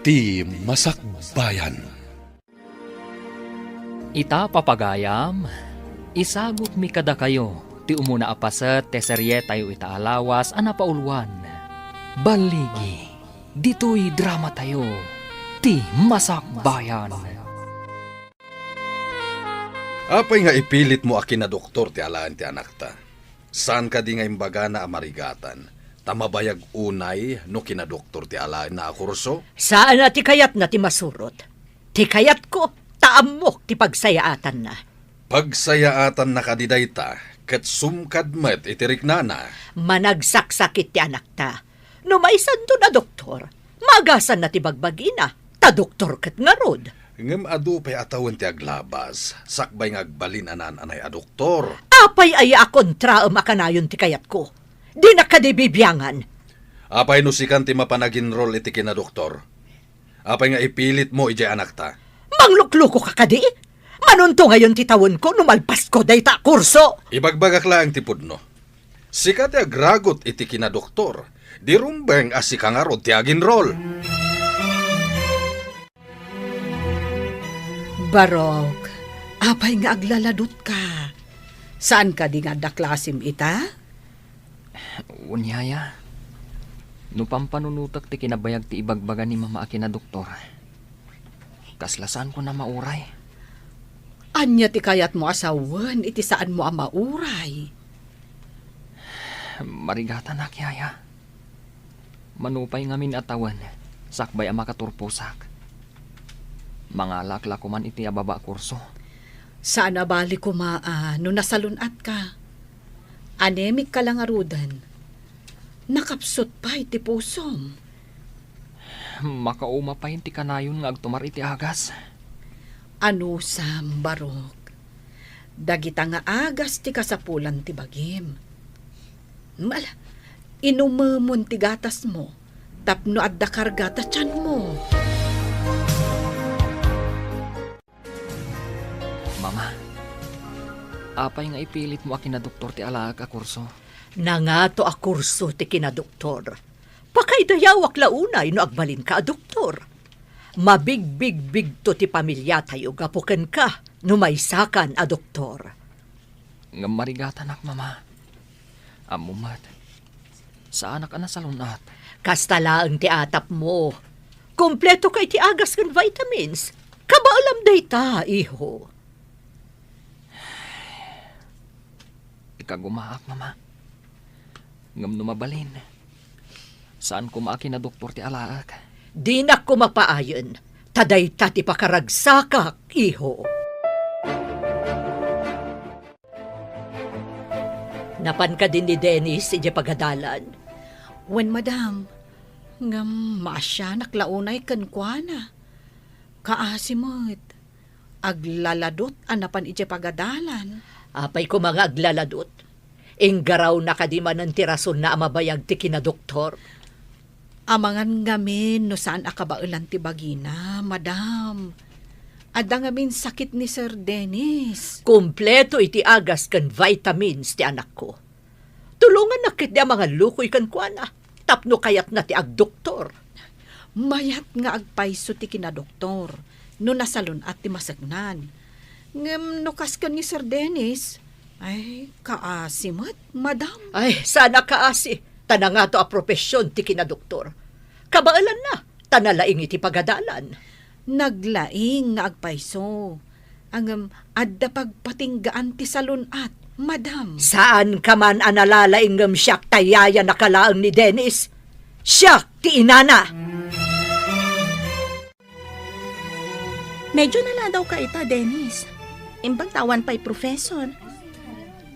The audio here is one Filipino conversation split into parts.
ti Masakbayan. Ita papagayam, isagot mi kada kayo, ti umuna apaset te serye tayo itaalawas anapaulwan. Baligi, dito'y drama tayo, ti Masakbayan. Apay nga ipilit mo akin na doktor ti alaan ti anak ta. Saan ka di nga imbaga na amarigatan? Tamabayag unay no kinadoktor ti alaan na kurso? Saan na ti kayat na ti masurot? Ti kayat ko, taamok ti pagsayaatan na. Pagsayaatan na kadiday ta, ket sumkad met itirik nana. Managsaksakit ti anak ta. Numaisan to na doktor, magasan na ti bagbagina, ta doktor ket nga rod. Ngem adu pay atawan ti aglabas, sakbay nga agbalin anan anay a doktor. Apay ay akon traum akanayon ti kayat ko. Di na kadibibyangan. Apay no sikan ti mapanaginrol iti kinadoktor. Apay nga ipilit mo ijay anak ta. Manglukluko ka kadi? Manunto ngayon ti tawon ko, numalpas ko day ta kurso. Ibagbagak lang ti pudno. Sikat ti agragot iti kinadoktor. Di rumbeng as sikangarod ti aginrol. Barok, apay nga aglaladot ka. Saan ka di nga daklasim ita? Unyaya, no pampanunutak ti kinabayag ti ibagbaga ni mama akin na doktor. Kaslasan ko na mauray. Anya ti kayat mo asawan, iti saan mo ang mauray? Marigatan na kiyaya. Manupay ngamin atawan, sakbay ang makaturpusak. Mga lakla ko man iti ababa kurso. Saan abali ko no nasalunat ka? Anemic ka lang arudan. Nakapsot pa iti pusom. Makauma pa ti kanayon nga agtumar iti agas. Ano sam, Barok? Dagita nga agas ti kasapulan ti bagim. Mala, inumamon ti gatas mo, tapno adda kargata tiyan mo. Mama, apay nga ipilit mo akin na doktor ti alaag a kurso. Nangato a kurso ti kinadoktor. Pakaidayawak launay no agbalin ka a doktor. Mabigbig-big to ti pamilya tayo gapuken ka no maisakan a doktor. Nga marigatan ak, mama. Amumat, sa anak na salunat. Kastalaang ti atap mo. Kompleto kay ti agas kan vitamins. Kabaalam day ta, iho. Ikagumaak, mama. Ngam numabalin. Saan kumaki na doktor ti alaag? Di na ko mapaayon. Taday ta ti pakaragsakak, iho. Napan ka din ni Dennis, ije pagadalan. Wen, madam, ngam masya naklaunay kankwana. Kaasimot, aglaladot anapan ije pagadalan. Apay ko mga aglaladot. Inggaraw na kadiman ng tirason na amabayag ti kinadoktor. Amangan ngamin no saan akabaulan ti bagina, madam. Ada ngamin sakit ni Sir Dennis. Kompleto iti agas kan vitamins ti anak ko. Tulungan na kit di mga lukoy kan kuana. Tapno kayat na ti agdoktor. Mayat nga agpaiso ti kinadoktor. No nasalun at ti masagnan. Ngem no kaskan ni Sir Dennis. Ay, kaasimot, madam. Ay, sana kaasi. Tana nga to a propesyon ti kinadoktor. Kabaalan na. Tanalaing iti pagadalan. Naglaing nga agpaiso. Ang adda pagpatinggaan ti salunat, madam. Saan ka man analalaing ngam siyak tayaya nakalaang ni Dennis? Siyak ti inana. Medyo nala daw ka ita, Dennis. Imbang tawan pa'y professor.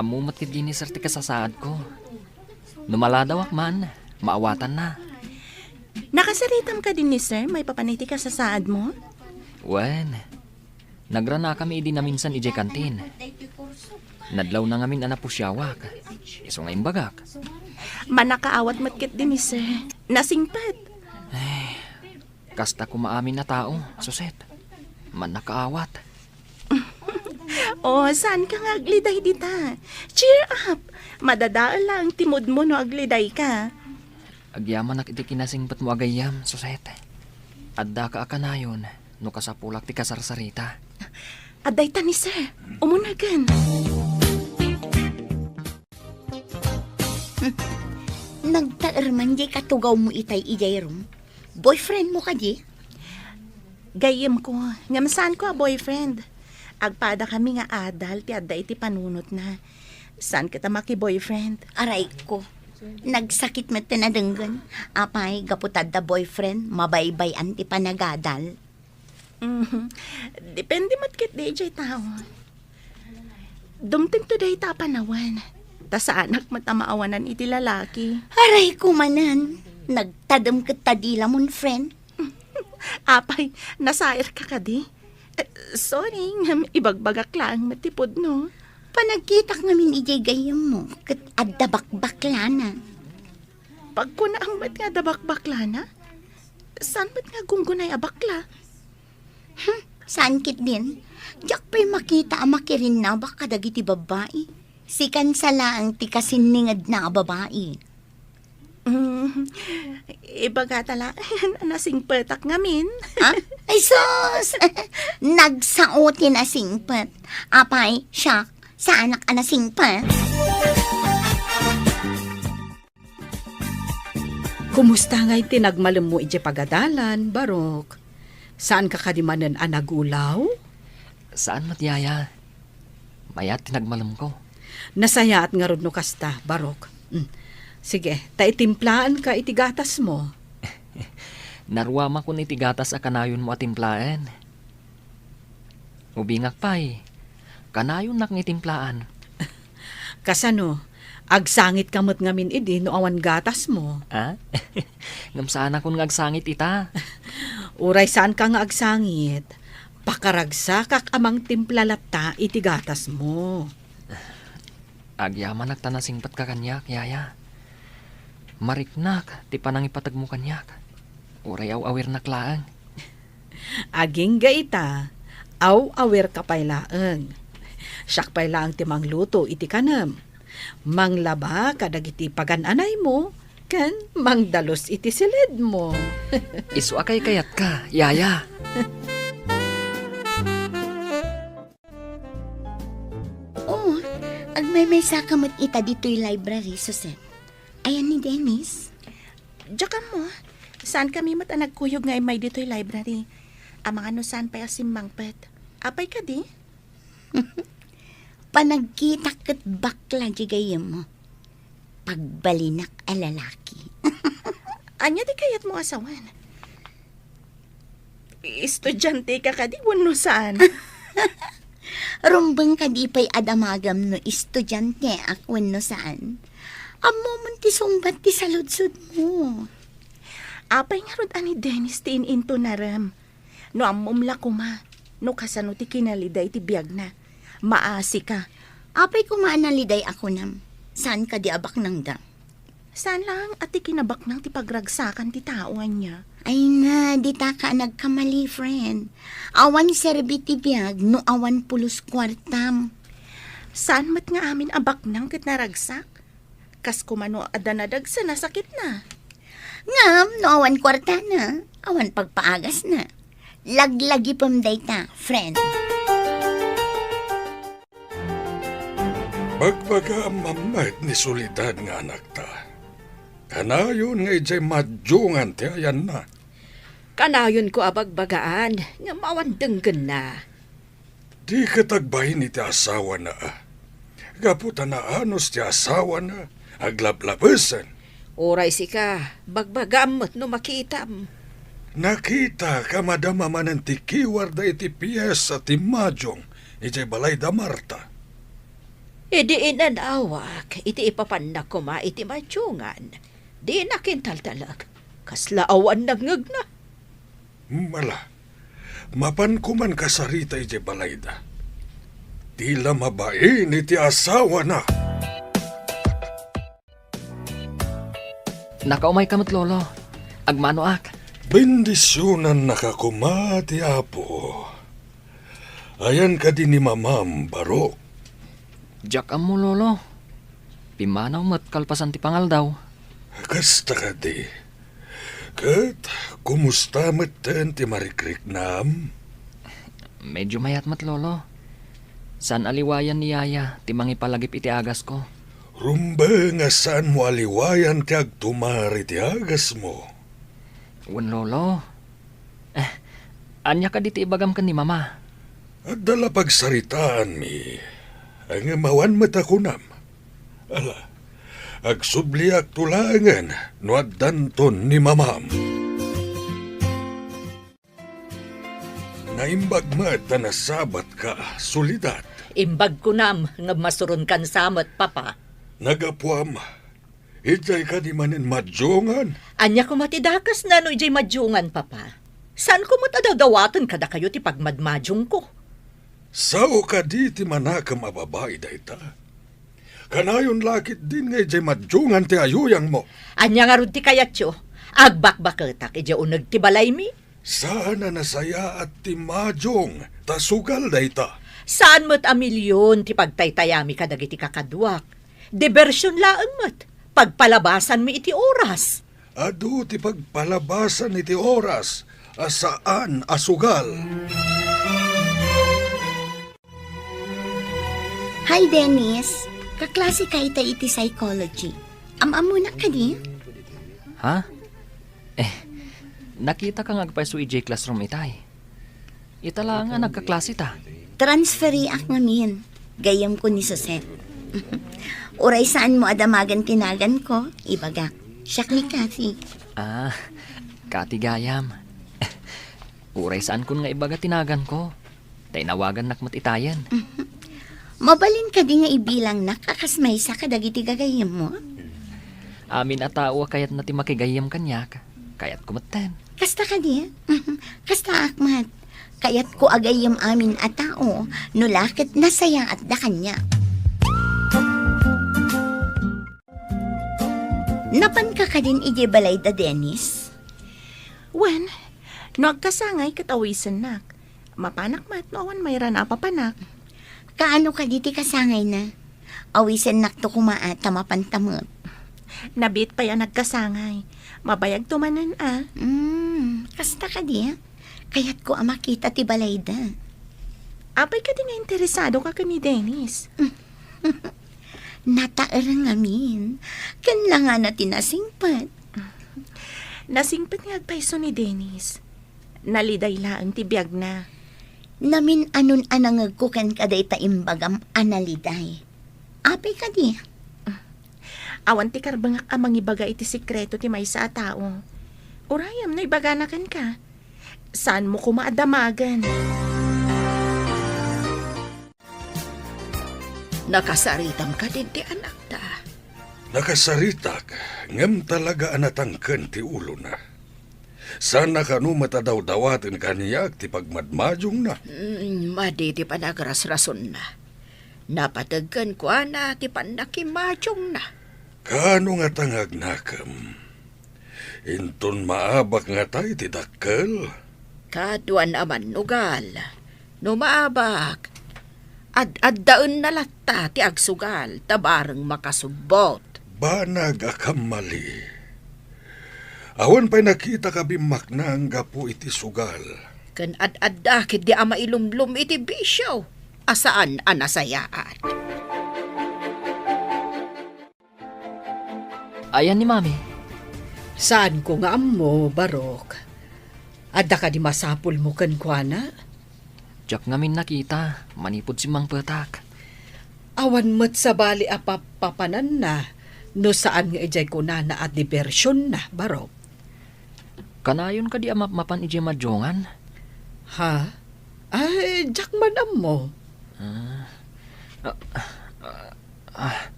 Amumat kit gini sir ti kasasaad ko. Numaladawak man, maawatan na. Nakasaritam ka din ni sir, may papaniti ka sa saad mo? Wen, nagrana kami idi na minsan ije kantin. Nadlaw na ngamin anapusyawak. Iso nga imbagak. Manakaawat matkit din ni sir. Nasingpat. Kasta kumaamin na tao, suset. Manakaawat. Oh, saan ka nga agliday dita? Cheer up! Madadaal lang timod mo no agliday ka. Agyaman nak iti kinasingpat mo agayam, suset. Adda ka akanayon, no kasapulak ti kasarsarita. Aday ta ni sir. Umunagan. Nagtaarman di katugaw mo itay ijay ron. Boyfriend mo ka di? Gayem ko. Ngamsaan ko a boyfriend. Agpada kami nga adal ti adda iti panunot na. Saan kita maki-boyfriend? Aray ko. Nagsakit mo tinadanggan. Apay, gaputad da boyfriend, mabaybay anti panagadal. Depende matkit di jay tao. Dumting to day ta panawan. Ta sa anak matamaawanan iti lalaki. Aray ko manan. Nagtadam ka tadila mon friend. Apay, nasair ka kadi. Sorry, ngam ibagbagak lang matipod no. Panagkitak namin ijay gayam mo. Kat adda bakbakla na. Pag ko na ang mat nga dabak-bakla na, saan mat nga gunggunay a bakla? Saan kit din? Diyak pa'y makita ang makirin na baka dagiti babae. Sikan sa laang ti kasiningad na babae. Ibaga tala, nasing petak ngamin. Ha? Ay sus! Nagsaotin na singpat. Apay, siyak, sa anak ana singpat. Kumusta nga'y tinagmalam mo iti pagadalan, Barok? Saan ka kadimanan anagulaw? Saan matyaya? Mayat tinagmalam ko. Nasaya at nga rod no kasta, Barok. Sige, taitimplaan ka itigatas mo. Naruama ko ni tigatas a kanayon mo atimplaen. Ubingak pa'y. Kanayon nak ngitimplaan. Kasano, agsangit kamot ngamin idi no awan gatas mo. Ha? Ngamsaan akong ngagsangit ita. Uray saan ka nga agsangit? Pakaragsak amang timplalata itigatas mo. Agyaman nagtanasingpat ka kanyak, yaya. Mariknak, ti panang ipatag mo kanyak. Uray awir naklaan. Aging gaita, aw-awer ka pay laeng. Siyak pay laang ti mangluto iti kanam. Manglaba kadag iti pagananay mo, kan mangdalos iti silid mo. Isu akay kayat ka, yaya. Oo, agmay sakamot ita dito'y library, Susan. Ayan ni Dennis. Diyan mo, saan kami mat nagkuyog nga may dito'y library? Ang mga no saan pa asimbang pet. Apay ka di? Panagkita kat bakla di gayam mo. Pagbalinak a lalaki. Anya di kayat mo asawan? Estudyante ka ka di no saan? Rumbang ka di pa'y adamagam no estudyante akwan no saan. Amo man ti sumbat ti saludsud mo. Apay nga rod ani Dennis ti into na ram. No amumla ko ma. No kasano ti kinaliday ti biyag na. Maasi ka. Apay kumaanaliday ako nam. Saan ka di abak nang da? Saan lang at ti kinabak ng ti pagragsakan ti taoan niya? Ay na, di ta ka nagkamali, friend. Awan serbi ti biyag no awan pulos kwartam. Saan mat nga amin abak ng kat naragsak? Kas kumano adanadag sa nasakit na. Ngam, no awan kwarta na. Awan pagpaagas na. Laglagi pamday ta, friend. Bagbaga ang mamait ni Solidad nga anak ta. Kanayon nga ijay madyungan ti ayan na. Kanayon ko abagbagaan, nga mawandenggan na. Di katagbahin iti asawa na Gaputa na anos ti asawa na. Aglablabesan. Oray sika, bagbagamot no makitam. Nakita ka madama manan ti kiwar da iti piyes at ti madyong ijay balay da Marta. Idi inanawak, iti ipapanak ko ma iti madyungan. Di nakintaltalag, kaslaawan nagngag na. Mala, mapan kuman kasarita ijay balay da. Tila mabain iti asawa na. Nakaumay kamot lolo. Agmano ak. Bendisyonan nakakumati apo. Ayan ka din ni Mamam Barok. Diyak mo lolo. Pimanaw mat kalpasan ti pangal daw. Kasta ka di. Kat, kumusta matan ti Marikrik nam? Medyo mayat mat lolo. San aliwayan ni Yaya, timang ipalagip iti agas ko. Rumba nga saan mo aliwayan ti agtumari ti agas mo? Wan lolo. Anya ka diti ibagam ka ni mama. At dala pagsaritaan mi, ang amawan matakunam. Ala, agsubliak tulangan no addanton ni mamam. Naimbag mat na nasabat ka, sulidat. Imbag ko nam, nga masuron kan samat, papa. Nagapuam, ijay ka di manin madjongan. Anya ko matidakas na no ijay madyungan, papa. Saan ko matadawdawatan kada kayo ti pagmadmadyong ko? Sao ka di ti manakam a babae dayta? Kanayon lakit din nga ijay madjongan ti ayuyang mo. Anya nga rod ti kayatyo, agbakbaketak ijay unag ti balay mi. Sana nasaya at ti madyong, tasugal dayta. Saan mo't a milyon ti pagtaytayami kadagiti kakadwak? Diversyon laang mo't, pagpalabasan mi iti oras. Adu ti pagpalabasan iti oras, asaan asugal. Hi, Dennis. Kaklase ka iti psychology. Amuna ka di? Ha? Nakita ka nga su EJ classroom itay. Itala nga nagkaklase ta. Transferi ak ngamin. Gayam ko ni Suset. Uray saan mo adamagan tinagan ko? Ibagak. Siyak ni Cathy. Kati gayam. Uray saan kun nga ibaga tinagan ko. Tainawagan nakmat itayan. Mabalin ka di nga ibilang nakakasmay sa kadagiti gagayam mo? Amin atawa kayat na ti makigayam kanyak. Kayat kumaten. Kasta ka di? Kasta akmat. Kayat ko agayam amin at tao, nulakit nasaya at da kanya. Napan ka din ije balay da Dennis? Wen, nagkasangay katawisan nak. Mapanak mat noon mayra na papanak. Kaano ka diti kasangay na? Awisan nakto kumaat mapantamot. Nabit pa yan nagkasangay. Mabayag tumanan Kasta ka di? Kaya't ko makita ti balay da. Apay ka din nga interesado ka ni Dennis. Nataarang amin. Kanla nga na tinasingpat. Nasingpat nga agpaiso ni Dennis. Naliday laang tibiyag na. Namin anon anangag ko kan kaday taimbagam analiday. Apay ka di? Awan ti karbangak amang ibaga iti sikreto ti may sa tao. Urayam na ibaganakan ka. Saan mo kumaadamagan? Nakasaritam ka din ti anak ta. Nakasaritak, ngem talaga anatangken ti ulo na. Sana kanu matadaw-dawatin kaniyak ti pagmadmadyong na. Madi ti panagrasrason na. Napatagkan ko na ti panakimadyong na. Kano nga tangag nakam? Inton maabak nga tayo ti dakkel. Kaduan aman nugal. No maabak. Ad-daon na latta ti agsugal. Tabarang makasubbot. Banag akam mali. Awan pa'y nakita ka bimak na ang gapu iti sugal. Kan ad-adakit di ama ilumlum iti bisyo. Asaan anasayaan. Ayan ni mami. Saan ko nga mo, Barok? Adda ka di masapul mo kan kuana? Diyak ngamin nakita. Manipod si Mang Petak. Awan mo't sa bali apapapanan na. No saan nga ijay ko na at diversyon na, Barok? Kanayon ka di mapan ije madjongan? Ha? Ay, jak manam mo.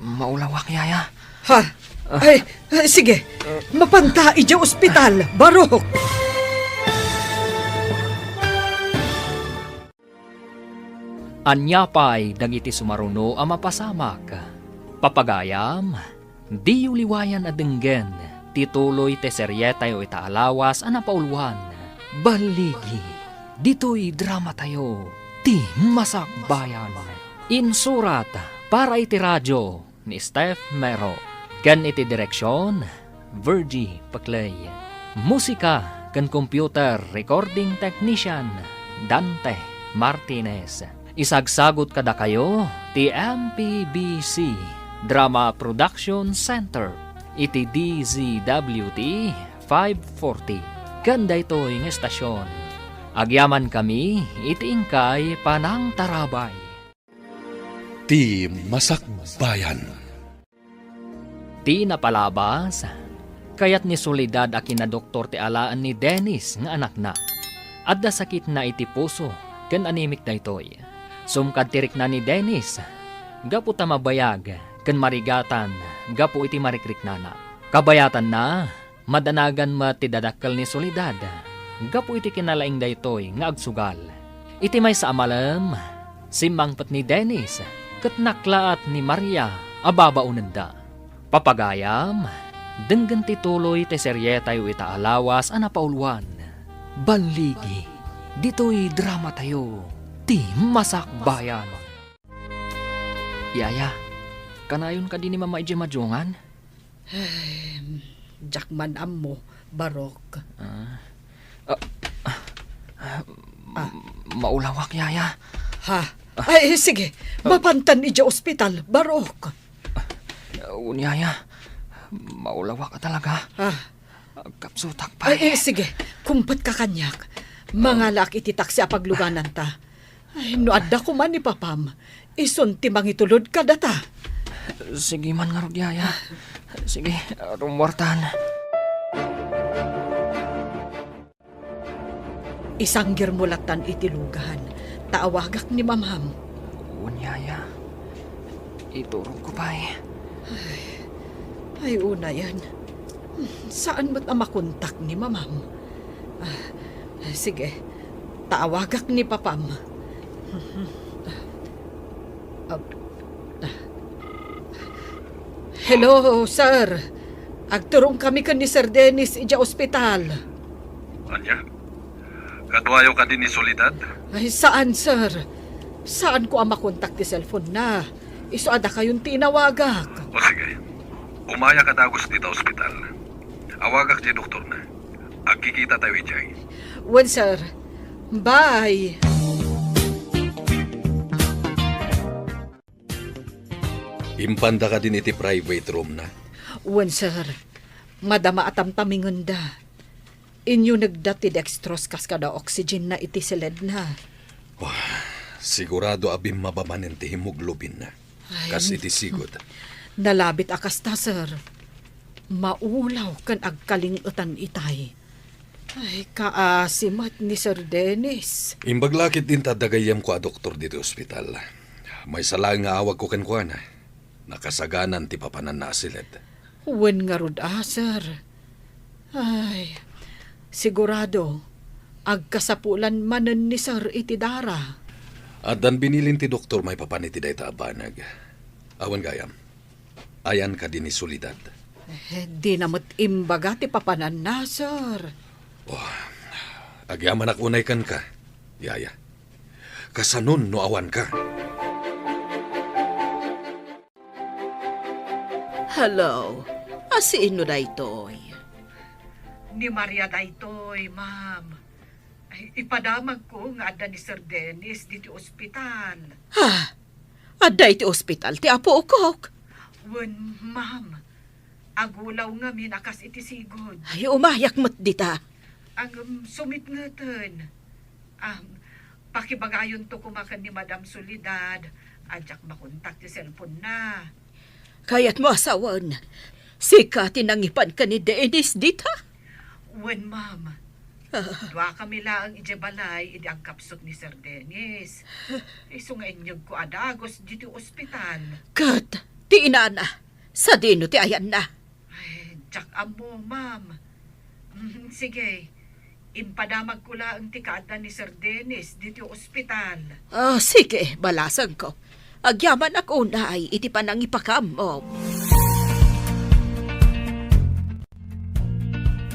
Maulawak yaya. Ha? Ay, sige. Mapanta ije ospital, Barok. Anyapay dagiti sumaruno a mapasamak. Papagayam, di uliwayan a denggen, tituloy te serye tayo itaalawas a napauluan. Baligi, dito'y drama tayo, ti masakbayan. Insurat para iti radyo ni Steph Mero. Ken iti direksyon Virgie Paclay. Musika kan computer recording technician Dante Martinez. Isagsagot kada kayo ti MPBC Drama Production Center iti DZWT 540. Ganda ito'y ng estasyon. Agyaman kami iti ingkay Panang Tarabay. Ti Masakbayan. Ti napalabas, kayat ni Soledad a kinadoktor ti alaan ni Dennis nga anak na. Adda sakit na iti puso, ken animik na itoy. Sumkad tirik na ni Dennis, gapu ta mabayag, ken marigatan, gapu iti marikrik na. Kabayatan na, madanagan matidadakkel ni Soledad, gapu iti kinalaing daytoy nga agsugal. Iti may sa amalam, simangpat ni Dennis, ket naklaat ni Maria, ababaunanda. Papagayam, denggan tituloy te seryetayo ita alawas ana pauluan. Baligi, dito'y drama tayo, ti Masakbayan. Yaya, kanayon ka din ni Mama Ije Majongan? Jakman ammo, Barok. Maulawak, Yaya. Ha? Ay, sige. Mapantan ija ospital, Barok. Yaya, maulawak ka talaga. Ha? Kapsutak pa. Ay, sige. Kumpat ka kanyak. Mga laki ititak sa pagluganan ta. Ay, noadda ko man ni Papam. Isun ti mangitulod ka data. Sige man nga, Yaya. Sige, rumwartan. Isang girmulatan itilugahan. Taawagak ni Mamam. Yaya, iturog ko pa Ay, una yan. Saan ba't makontak ni Mamam? Sige, taawagak ni Papam. Hello, sir. Agturong kami kan ni Sir Dennis ija ospital. Anya? Kadwayo ka din ni Soledad? Ay, saan, sir? Saan ko ang makontak ti cellphone na? Isuada kayong tinawagak. O sige, umaya ka dagos dito ospital. Awagak di doktor na. Agkikita tayo ijay. Wen, sir. Bye. Impanda ka din iti private room na. Wen, sir. Madama atam taminganda. Inyo nagdati dextrose kas kada oxygen na iti silid na. Sigurado abim mabamanin ti hemoglobin na. Kas iti sigod. Nalabit akas ta, sir. Maulaw kan agkalingutan itay. Ay, kaasimat ni Sir Dennis. Imbaglakit din tadagayam ko a doktor dito ospital. May salang nga awag ko kenkwana. Nakasaganan ti papanan na asilid. Wen nga rod, sir. Ay, sigurado, agkasapulan manen ni Sir iti dara. At dan binilin ti doktor may papaniti day taabanag. Awan gayam. Ayan ka din ni Soledad. Di namot imbaga ti papanan na, sir. Agyaman unay kan ka, Yaya. Kasanon no awan ka. Hello, asiin no daytoy? Ni Maria daytoy, ma'am. Ay, ipadamag ko nga ada ni Sir Dennis dito ospital. Ha? Adda iti ospital ti apo ukok. Wen, ma'am. Agulaw nga minakas iti sigod. Ay, umayak mo't dita. Ang sumit nga ten. Pakibagayon to kumakan ni Madam Soledad. Adyak makontak ti cellphone na. Kaya't mo asawan. Sika tinangipan ka ni Dennis dita. Wen, ma'am. Dua kami lang ijebalay idi ang kapsot ni Sir Dennis. Iso nga inyog ko adagos dito ospital. Kat, ti inana. Sa dino ti ayan na. Ay, jak amo, ma'am. Sige, impadamag ko lang ti kaada ni Sir Dennis dito ospital. Sige, balasan ko. Agyaman ako na ay iti panang ipakam mo.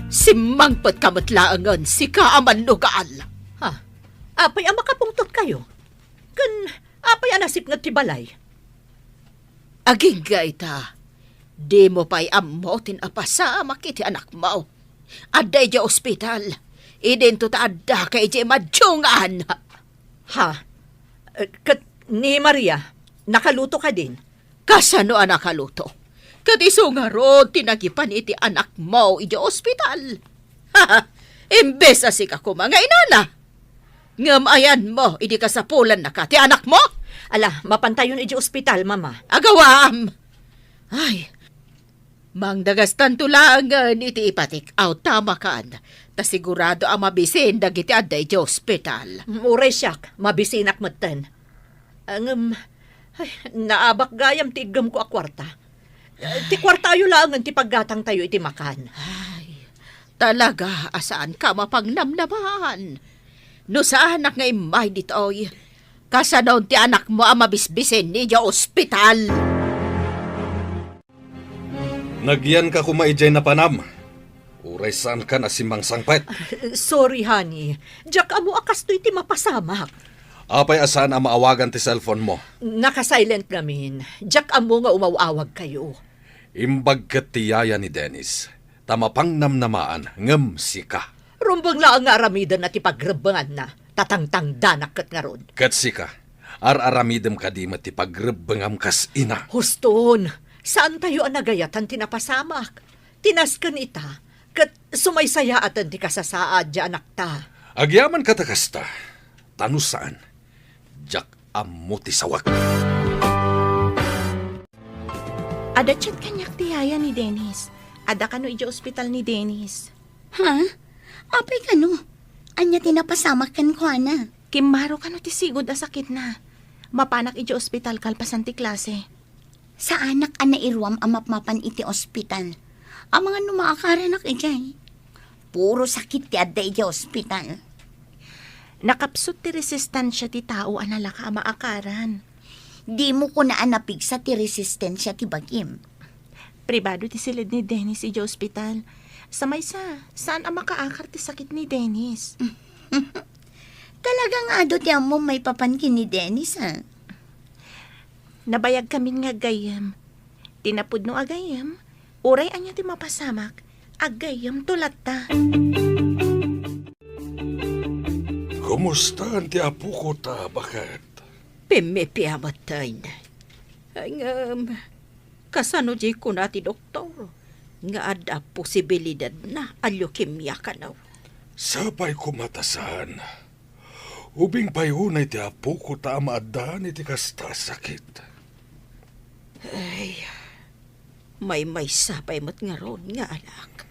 Simangpot kamatlaangan si kaaman lugaal. Ha? Apay ang makapungtot kayo? Kan, apay ang nasip nga tibalay? Aging gaita. Di mo pa'y amo tinapasama kiti anak mo. Aday di ospital. Idento ta adda kay di madjungan. Ha? Ni Maria, nakaluto ka din. Kasano ang nakaluto? Katiso nga ron, tinagipan iti anak mo iti ospital. Ha! Imbes asik ako mga inana. Ngamayan mo, idi kasapulan na ka, ti anak mo? Ala, mapantayon iti ospital, mama. Agawam! Ay, mangdagas tantulangan iti ipatik out tama kaan. Ta sigurado ang mabisin dagiti aday iti ospital. Uray siyak, mabisinak matan. Ay, naabak gayam ti igam ko a kwarta. Ti kwartayo lang ti paggatang tayo iti makan. Ay, talaga asaan ka mapagnamnaman? No sa anak nga imay ditoy, kasanaon ti anak mo ang mabisbisin ni di ospital. Nagyan ka kumaijay na panam. Uray saan ka na simang sangpet. Sorry, honey. Diyak amo akas to iti mapasamak. Apay asaan ang maawagan ti cellphone mo. Nakasilent namin. Diyak amo nga umawawag kayo. Imbag kat tiyaya ni Dennis. Tamapang namnamaan ngem sika. Rumbang lang nga aramidan na ti pagrebangan na. Tatangtang danak kat nga ron. Kat sika. Ar-aramidem ka di mati pagrebengam kas ina. Huston, saan tayo ang nagayatan tinapasamak? Tinaskan ita. Kat sumaysaya atan ti kasasaad di anak ta. Agyaman katakasta. Tanusaan. Jak ammo ti sawak. Ada chat kanyak ti yaya ni Dennis. Ada kano iti ospital ni Dennis. Ha? Apay kano? Anya tinapasamak kan ko, ana. Kimaro kano ti sigod a sakit na. Mapanak iti ospital kalpasan ti klase. Sa anak ana irwam amapmapan iti ospital. Ang mga numaakaranak ijay. Puro sakit ti adda iti ospital. Nakapsot ti resistansya ti tao anala ka maakaran. Di mo ko na anapig sa ti resistensya ti bagim. Pribado ti silid ni Dennis iti ospital. Samaysa, saan ang makaakar ti sakit ni Dennis? Talagang ado ti amo may papankin ni Dennis, ha? Nabayag kami nga gayam. Tinapod no agayam, uray anya ti mapasamak, agayam tulat ta. Kumusta ang ti apo ko ta, bakit? Pimipiamatay na. Ay kasano di ko na ti doktor. Nga ada posibilidad na leukemia ka na. Sabay kumatasan. Ubing payunay ti apo ko ta maadaan iti kasta sakit. Ay, may sapay mo't nga ron nga anak.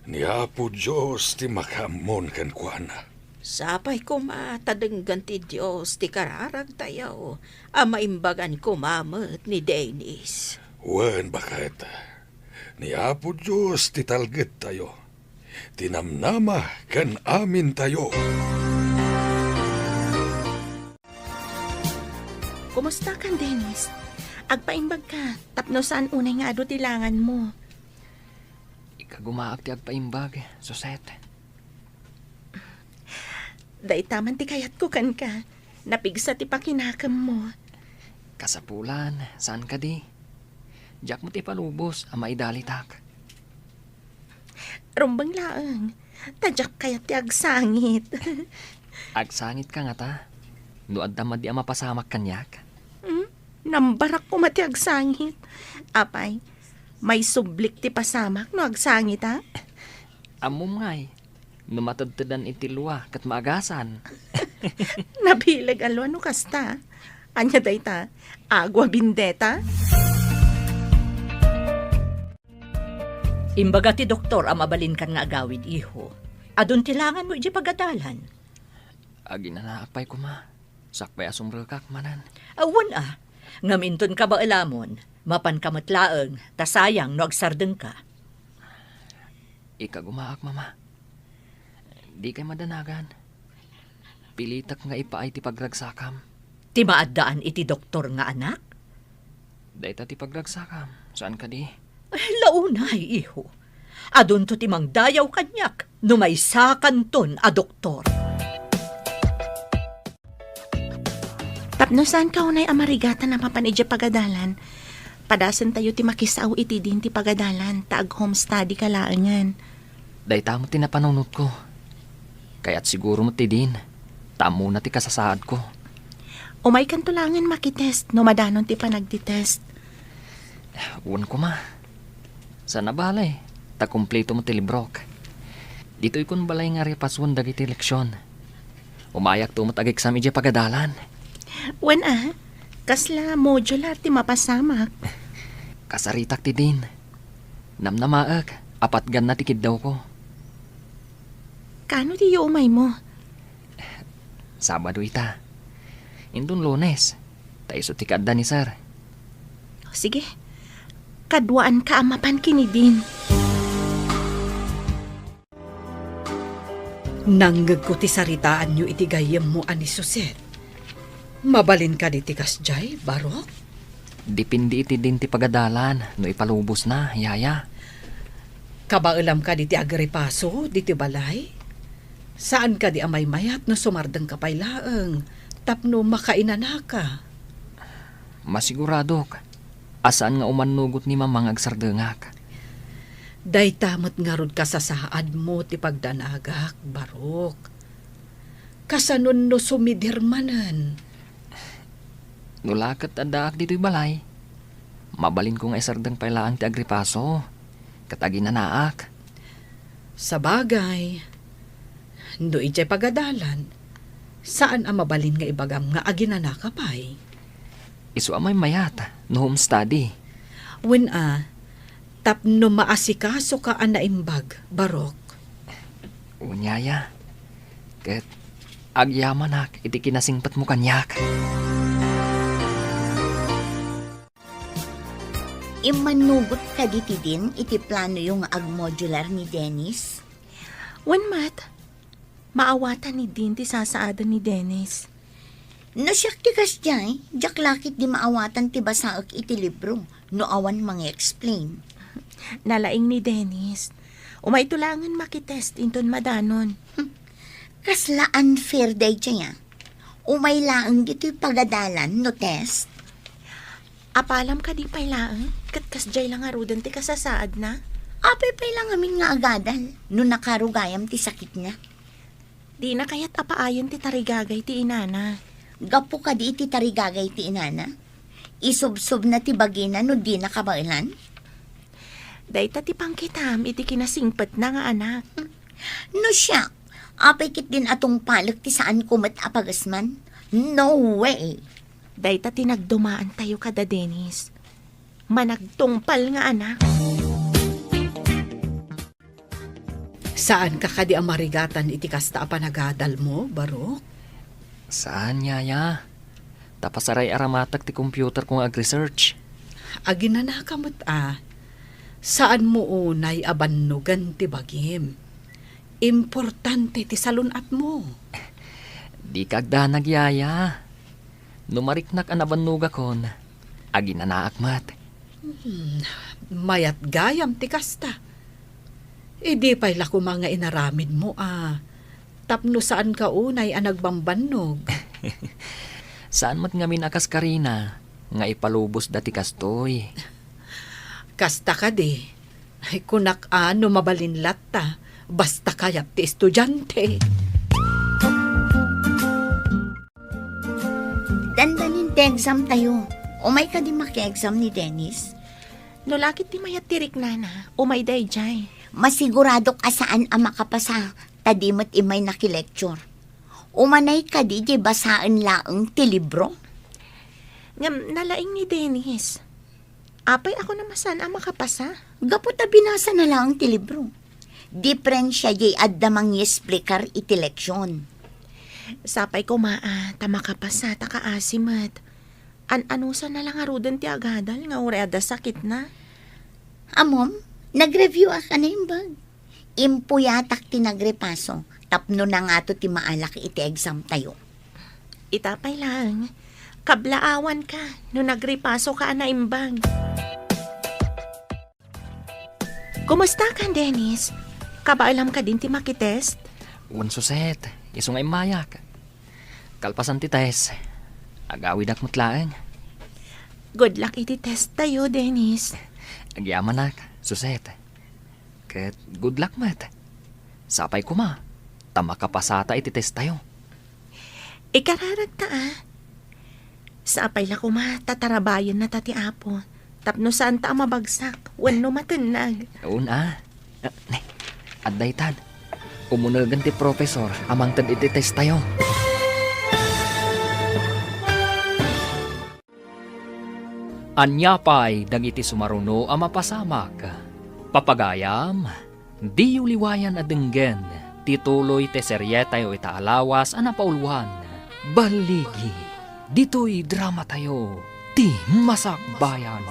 Ni Apo Diyos ti makamon kan kuana. Sapay ko matadenggan ti Diyos ti kararag tayo. Amaimbagan ko mamat ni Dennis. Wen bakit? Ni Apo Diyos ti talget tayo. Tinamnama kan amin tayo. Kumusta kan Dennis? Agpaimbag ka, tapno saan unay nga ado tilangan mo. Ikagumaak ti agpaimbag, Suset. Day taman ti kayat ko kan ka, napigsa ti pakinakam mo. Kasapulan, saan ka di? Diyak mo ti palubos, ang maidalitak. Rumbang laang, tadyak kayat ti agsangit. Agsangit ka nga ta. Doad damad di ang mapasamak kanyak. Nambarak ko mati agsangit. Apay, may sublik ti pasamak no agsangit ha? Amom ngay, numatadtadan iti luwa kat maagasan. Nabilag alwa no kasta. Anya day ta, agwa bindeta. Imbaga ti doktor ang mabalin kan nga agawid, iho. Adun tilangan mo iji pagadalan. Agi na naakpay ko ma. Sakpay asumrekak manan. Awan ngaminton ka ba alamon, mapan kamatlaeng, tasayang no agsardeng ka. Ikagumaak, mama. Di kay madanagan. Pilitak nga ipaay ti pagragsakam. Ti maadaan iti doktor nga anak? Dayta ti pagragsakam. Saan ka di? Ay, launay, iho. Adun to timang dayaw kanyak, numaysakan ton a doktor. Tapno saan ka unay amarigata na mapanidya pagadalan, Padasan tayo ti makisaw iti din ti pagadalan, taag home study kalaangan. Day tamo tinapanunot ko. Kaya't siguro mo ti din. Tamo na ti kasasaad ko. Umay kan tulangan makitest, no madanon ti panagtitest. Uwan ko ma. Sana balay. Ta kumpleto mo ti librok. Dito ikon balay nga repaswan dagiti leksyon. Umayak to mo tag-exam iti pagadalan. Wen kasla modular ti mapasamak. Kasaritak ti din. Namnamaak. Apat gan na tikid daw ko. Kano di umay mo? Sabado ita. Indun Lunes. Tayo ti kadda ni sir. Sige, kadwaan ka amapan kini din. Nanggag ko ti saritaan nyo iti gayem mo ani Suset. Mabalin ka di ti kasjay, Barok? Dipindi iti din ti pagadalan. No ipalubos na, yaya. Kabailam ka di ti agripaso, di ti balay? Saan ka di amay mayat no sumardang kapaylaeng, tapno makainana ka? Masigurado ka. Asaan nga umanugot ni mamang agsardengak. Day tamot nga rod ka sa saad mo ti pagdanagak, Barok. Kasanon no sumidirmanan. Nulakat adaak dito'y balay. Mabalin ko nga isardang pailaan ti agripaso. Katagi na naak. Sa bagay, no ijay pagadalan, saan ang mabalin nga ibagam nga aginana ka pa'y? Isu amay mayat, no home study. When tapno maasikaso ka ang naimbag, Barok. Unyaya. Ket agyamanak iti kinasingpat mo kanyak. Imanugot ka diti din, iti plano yung ag-modular ni Dennis. Wen mat, maawatan ni din ti sasaada ni Dennis. No siya ti kasjay, jak lakit di maawatan ti basaak iti libro, no awan explain. Nalaing ni Dennis. Umay tulangan makitest inton madanon. Kasla unfair day siya. Umay laang dito'y pagadalan no test. Apalam ka di pailaan, kat kasjay lang arudan ti kasasaad na. Apay pay lang amin nga agadal, no nakarugayam ti sakit niya. Di na kaya't apaayon ti tarigagay ti inana. Gapo ka di iti tarigagay ti inana. Isubsob na ti bagina no di nakabailan. Dayta ti pangkitam iti kinasingpat na nga anak. No siya, apay kit din atong palak ti saan kumat apagasman. No way! Dayta ti nagdumaan tayo kada Dennis. Managtungpal nga anak. Saan ka kadi ang marigatan iti kasta panagadal mo, Barok? Saan, yaya? Tapasaray aramatak ti computer kong ag-research. Aginana ka mo't Saan mo unay abannugan ti bagim? Importante ti salunat mo. Di kagdanag, yaya. Numariknak ang abanuga kon. Aginanaak mat. Mayat gayam ti kasta. Idi pa'y lako mga inaramid mo Tapno saan ka unay ang nagbambannog? Saan mat ngamin akas karina? Nga ipalubos dati kastoy. Kasta ka di. Ay kunak ano mabalin latta. Basta kayat ti estudyante. Dandanin ti exam tayo. Umay ka di maki-exam ni Dennis. No lakit ti mayat tirik nana, umay day jay. Masigurado ka saan ang makapasa. Tadimot imay nakilecture. Umanay ka di basaan laang ti libro. Ngam nalaing ni Dennis. Apay ako namasan ang makapasa. Gapo ta binasa na lang ti libro. Diferensya jay addamang yesplikar iti leksyon. Sapay ko ta makapasa ta kaasimat. An-anusa na lang arudan ti agadal nga ureada sakit na. Amom, nag-review ka na yung bag. Impuyatak ti nagrepaso. Tapno na nga to ti maalak iti exam tayo. Itapay lang. Kablaawan ka no nagrepaso ka na imbag. Kumusta ka, Dennis? Kabailam ka din ti makitest? Wan suset. Iso nga imayak. Kalpasan ti tes. Agawid ak mutlaeng. Good luck iti test tayo, Dennis. Agyaman na, Suset. Ket good luck, mat. Sapay ko ma. Tama kapasata iti test tayo. Ikararag ta Sapay la ko tatarabayan na tati apo. Tapno saan ta mabagsak. Wano matunag. Una. Adday tad. Umunagan ti professor. Amang tad iti test tayo. Anyapay dagiti sumaruno a mapasamak. Papagayam, di uliwayan adenggen, tituloy te seryeta yo itaalawas a napaulwan. Baligi, dito'y drama tayo, ti masakbayan.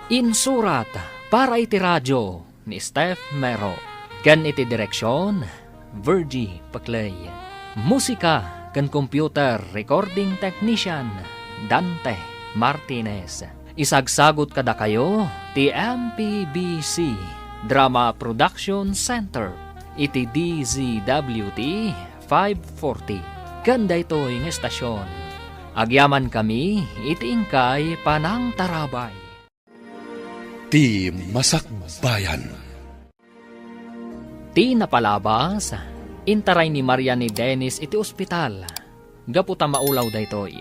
Insurat para iti radyo ni Steph Mero. Ken iti direksyon, Virgie Paclay. Musika ken computer recording technician, Dante Martinez. Isagsagot kada kayo ti MPBC Drama Production Center iti DZWT 540. Ganda ito'y ng estasyon. Agyaman kami iti ingkay panang tarabay. Ti Masakbayan. Ti napalabas, intaray ni Maria ni Dennis iti ospital. Gaputa maulaw da ito'y.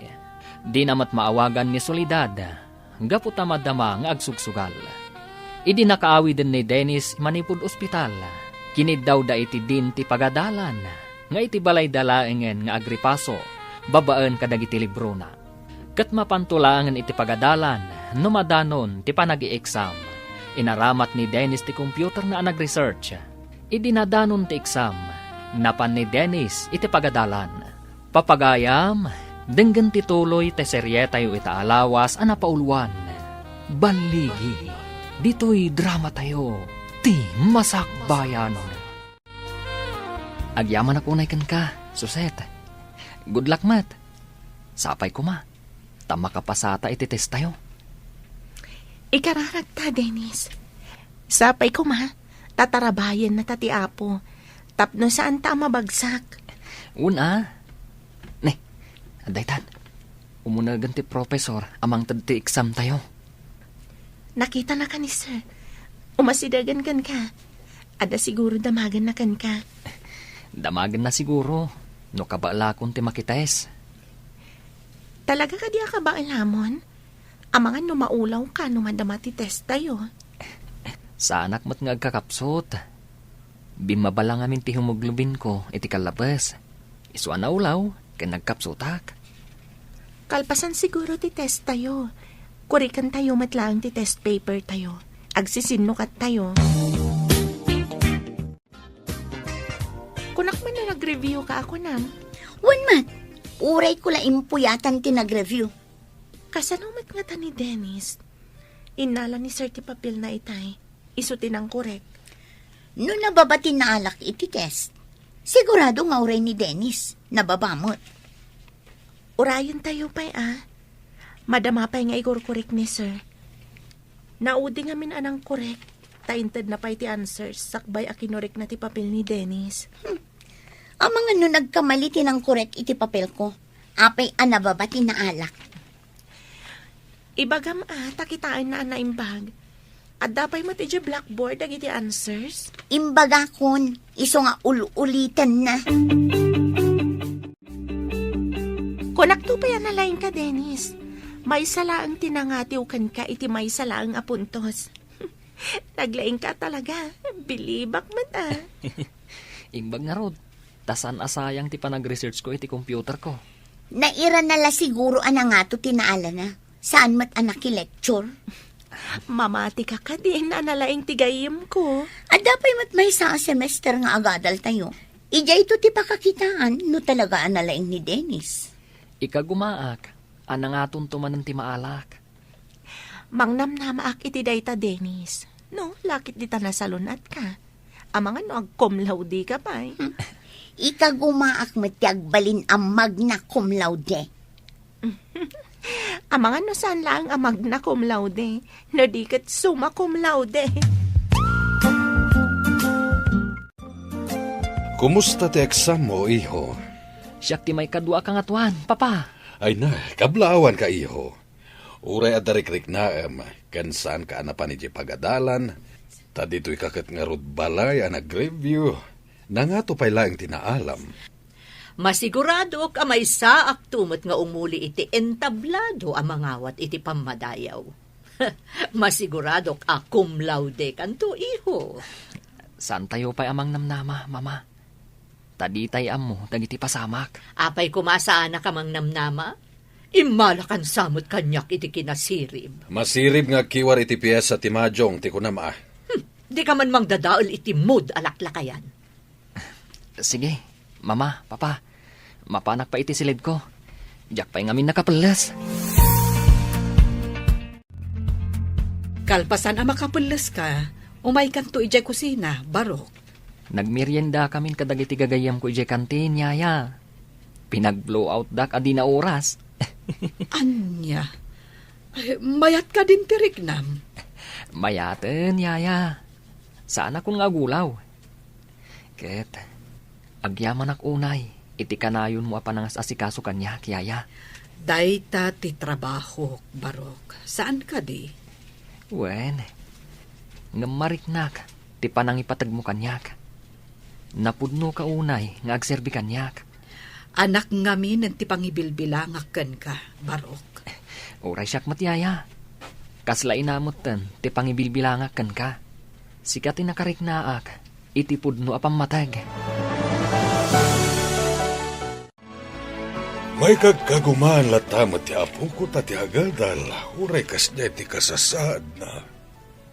Di namat maawagan ni Soledad. Gaputa madama nga agsugsugal. Idi nakaawi din ni Dennis manipud ospital. Kinid daw da iti din ti pagadalan. Nga iti balay dalaengen nga agripaso. Babaan kadagiti libro na. Kat mapantulangan iti pagadalan. Numadanon ti panagi-exam. Inaramat ni Dennis ti computer na nag-research. Idi nadanon ti exam. Napan ni Dennis iti pagadalan. Papagayam, denggan tituloy te seryeta yu itaalawas a napaulwan. Baligi, dito'y drama tayo, ti masakbayan. Agyaman ako naikan ka, Suset. Good luck, mat. Sapay ko ma. Tama kapasata iti test tayo. Ikararag ta, Dennis. Sapay ko tatarabayan na tati apo. Tapno saan ta mabagsak. Una, aday tan, umunagan ti professor, amang tad ti exam tayo. Nakita na ka ni sir. Umasidagan kan ka. Ada siguro damagan na kan ka. Damagan na siguro, no kabalakon ti makites. Talaga ka diya ka ba alamon? Amangan no maulaw ka no madama ti test tayo. Sa anak mat nga agkakapsot. Bimabala ngamin ti hemoglobin ko, iti kalabas. Isu na ulaw, kaya nagkapsotak. Kalpasan siguro ti test tayo. Kurikan tayo matlaang ti test paper tayo. Agsisinukat tayo. Kunak man na nag-review ka ako nam. Mat, uray ko la impuyatan ti nag-review. Kasanumat nga ta ni Dennis. Inala ni Sir ti papel na itay. Isutin ang korek. No nababati na alak iti test. Sigurado nga uray ni Dennis. Nababamot. Urayon tayo pa'y Madama pa'y nga ikorek ni Sir. Naudi nga min anang korek. Tainted na pa'y ti answers. Sakbay a kinorek na ti papel ni Dennis. Amang ano nagkamali tinang korek iti papel ko. Apay nababati na alak. Ibagam takitaan na naimbag. At dapay mo ti blackboard ag iti answers. Imbaga kon, iso nga ulitan na. Konakto pa yan nalain ka, Dennis. May salaang tinangatiw kan ka, iti may salaang apuntos. Naglaing ka talaga. Bilibak man Imbag nga rod, tasan asayang ti panag-research ko iti computer ko. Naira nala siguro nga to tinaala na. Saan mat anak lecture? Mamati ka din na nalaing tigayim ko. Adapay mat may sa semester nga agadal tayo. Ija ito ti pakakitaan no talaga analaing ni Dennis. Ikagumaak, anang aton tumanan ti maalak. Mangnamnamaak iti dayta, Dennis. No, lakit di ta nasalunat ka. Amangan no ag-cum laude ka pa Ikagumaak matiyagbalin ang magna cum laude. Amangan no saan lang ang magna cum laude. No di kat summa cum laude. Kumusta ti exam mo, iho? Siyak ti may kadwa kang atuan, papa. Ay na, kablaawan ka, iho. Uray adarikrik na kan saan ka anapan iti pagadalan, ta dito'y kakat nga rod balay nag-review, na nga to pay lang tinaalam. Masigurado ka may saak tumot nga umuli iti entablado ang mangawat iti pamadayaw. Masigurado ka cum laude kanto iho. Saan tayo pa'y amang namnama, mama? Taditay amo, dagiti pasamak. Apay kumasaan na kamang namnama? Imalakan samot kanyak iti kinasirib. Masirib nga kiwar iti piyesa ti Majong ti kunama. Di ka man mangdadaol iti mood alaklakayan. Sige, mama, papa, mapanak pa iti silid ko. Diyak pa'y ngamin nakapelas. Kalpasan ang makapulas ka, umay kanto ijay kusina, Barok. Nagmerienda kamin kadagiti gagayam ko ijay kantin, yaya. Pinag-blow out dak adi na oras. Anya, ay, mayat ka din tiriknam. Mayaten, yaya. Saan akong nga gulaw? Ket, agyaman ak unay, iti kanayon mo apanangas asikaso kanya, yaya. Dayta ti trabaho, Barok. Saan ka di? Wen, ngamariknak, ti panangipatag mo kanyak. Napudno ka unay, nga agserbi kanyak. Anak ngamin ti pangibilbilangak ka, Barok. Oray siyak matyaya. Kasla inamot ten, ti pangibilbilangak ka. Sikat inakariknaak, iti pudno apang matag. May kagkagumaan latamot ti apo ko ti agadal, uray kas ti kasasaad na.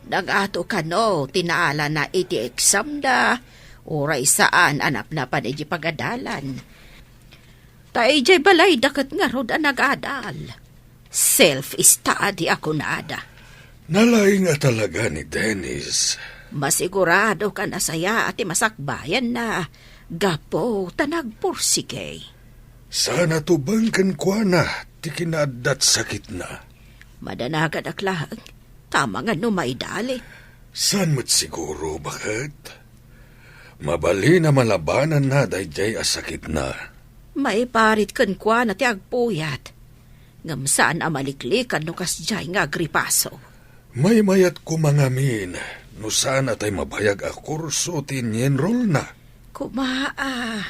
Nagato ka no, tinaala na iti exam da, uray saan anap na pa iti pagadalan. Taijay balay dakat nga rod ang nagadal. Self-study ako nada. Nalay nga talaga ni Dennis. Masigurado ka na saya at masakbayan na. Gapo, tanagpursige. Sana tubangkan kwa na, ti kinadat sakit na. Madanagan aklag, tama nga no maidali. San mo't siguro, bakit? Mabali na malabanan na dayjay asakit na. May parit kan kwa na ti agpuyat. Ngam saan amaliklikan no kasjay nga gripaso. May mayat ko mangamin, no sana tay mabayag a kurso tinyenrol na. Kumaa.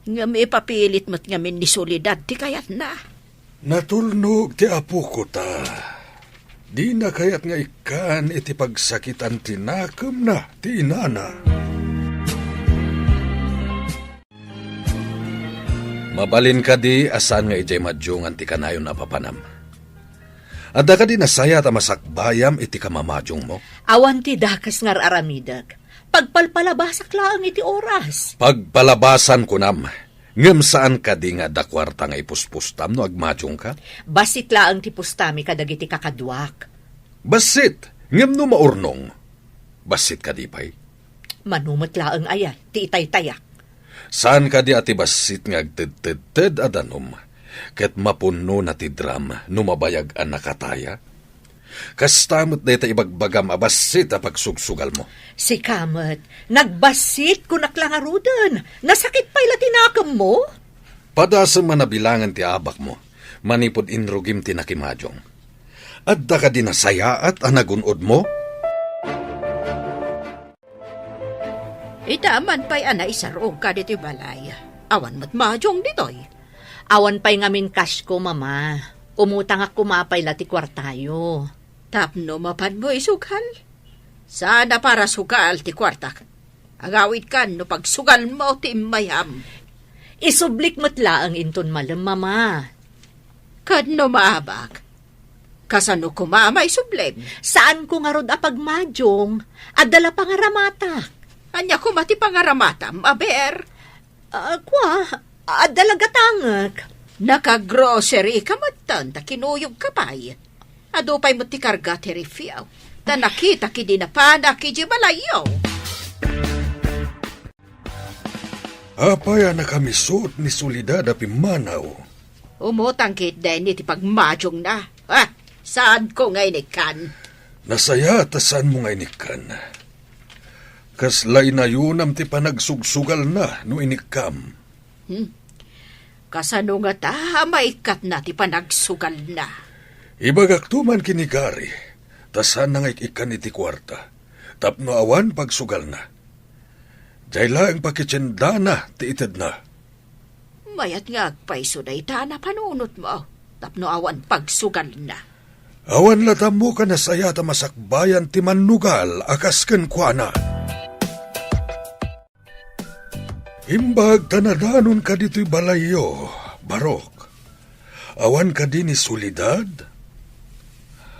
Ngam ipapilit mo't ngamin ni solidad ti kayat na. Natulnog ti apo ko ta. Di na kayat nga ikan iti pagsakitan tinakam na ti inana. Mabalin ka di asan nga ijay madyong anti kanayon na papanam. Adda ka di nasaya ta masakbayam iti kamamadyong mo. Awan ti dakas ngar aramidag. Pagpalpalabasak laang iti oras. Pagpalabasan ko nam, ngem saan ka di nga dakwarta nga ipuspustam no agmadyong ka? Basit laang ti pustami kadagiti kakadwak. Basit, ngem no maurnong. Basit ka di pay. Manumot laang ayan, ti itay-tayak. Saan ka di ati basit nga agted-ted adanom, ket mapuno na ti dram no mabayag ang nakataya? Kastamot na ita ibagbagam abasit a pagsugsugal mo. Si Kamet, nagbasit kunak lang arudan. Nasakit pa ila tinakam mo? Padasang manabilangan ti abak mo, manipod inrugim ti nakimadyong. Adda ka di nasaya at anagunod mo? Itaman pa'y ana isarog ka diti balay. Awan mo't madyong ditoy. Awan pa'y ngamin cash ko, mama. Umutang ak kumapay lati kwartayo. Tapno mapan mo isugal. Sana para sugal ti kwartak. Agawid kan no pagsugal mo ti mayam. Isublik mo't laang inton malam, mama. Kadno maabak. Kasano kumama isubleg. Saan ko nga rod apagmadyong? At dala pangaramata. Anya ko mati pangaramatam, aber. At dalagatangak. Naka-grocery ka matan, ta kinuyog ka pa'y. Ado pa'y mo ti karga ti refiaw. Ta nakita ki di na pa, nakiji balayaw. Apaya na kami suot ni Solidad a Pimanaw. Umutang kit din iti pagmadyong na. Saan ko nga inikan? Nasaya tasan mo nga inikan. Kaslay na yunam ti panagsugsugal na no inikam. Kasano nga ta, maikat na ti panagsugal na. Ibagak tuman kinikari, tasan nang ikan iti kwarta, tapno awan pagsugal na. Dahil lang pakitsendana ti ited na. Mayat nga agpaiso na itana panunot mo. Tapno awan pagsugal na. Awan latam mo ka na saya ta masakbayan ti manugal akas ken kuana. Imbag tanadanon ka dito'y balayo, Barok. Awan ka din ni solidad?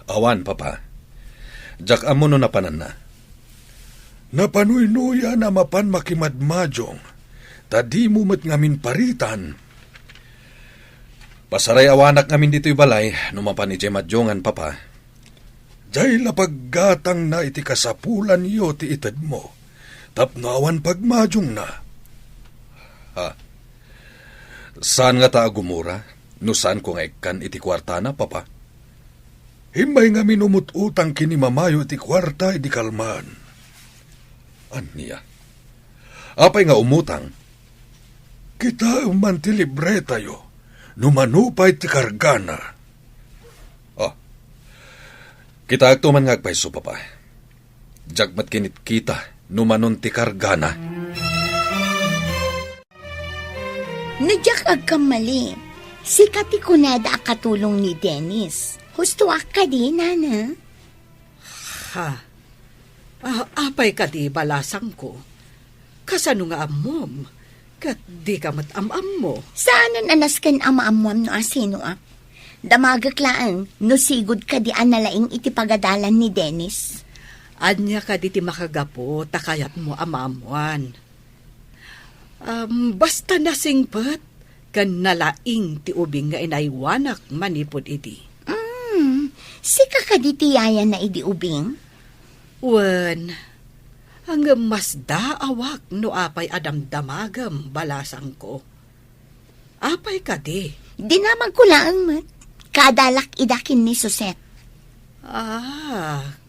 Awan, papa. Jak amo no napanan na. Napanuy-nuya na mapan makimadmadyong, tadi mo met ngamin paritan. Pasaray awanak ngamin dito'y balay, numapan ni Madyongan, papa. Dahil lapaggatang na iti kasapulan yo ti ited mo, tapno awan pagmadyong na. Saan nga ta agumura? No saan ko nga ikan iti kwarta na, papa? Himbay nga minumututang kini mamayo iti kwarta iti kalman. Aniya? Apay nga umutang? Kita man ti libre tayo, numanupay ti kargana. Kita agtuman nga agpaiso, papa. Jagmat kinit kita, numanon ti kargana. Nadyak agkamali. Si Kati Kunada akatulong ni Dennis. Husto ka di, nana? Ha? Apay ka di balasang ko. Kasano nga amom? Kat di ka matamam mo. Saan anas kan ama-amuam no asino ak? Damagaklaan, no sigod ka di analaing iti pagadalan ni Dennis. Anya ka di ti makagapo, takayat mo amamuan. Basta nasingpat, kan nalaing ti ubing nga inaywanak manipod iti. Si kakaditiyaya na idi ubing? Wen, hanggang mas daawak no apay adamdamagam balasang ko. Apay ka di. Dinamag ko lang, mat. Kadalak idakin ni Suset.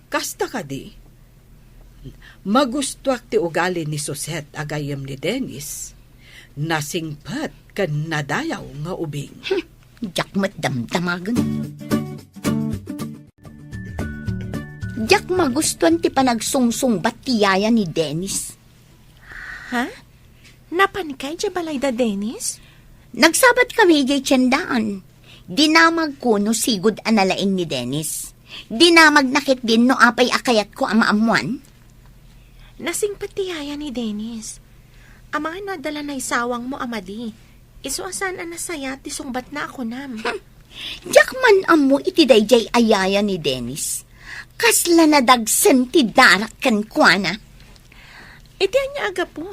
Kasta ka di. Magustuak ti ugali ni Suset agayam ni Dennis. Nasingpat kan nadayaw nga ubing. Jakmat damdamagan. Jak magustuhan ti panagsungsung batiyaya ni Dennis. Ha? Napanikay dya balay da, Dennis? Nagsabat kami jay tiyandaan. Dinamag ko no sigod analaing ni Dennis. Dinamag nakit din no apay akayat ko amaamuan. Nasingpatiyaya ni Dennis. Ang mga nadala na isawang mo, amadi. Isuasan ang nasaya ti sungbat na ako nam. Jak man amo iti dayjay ayaya ni Dennis. Kasla na dagsen ti darak kan kuana. Iti anya aga po.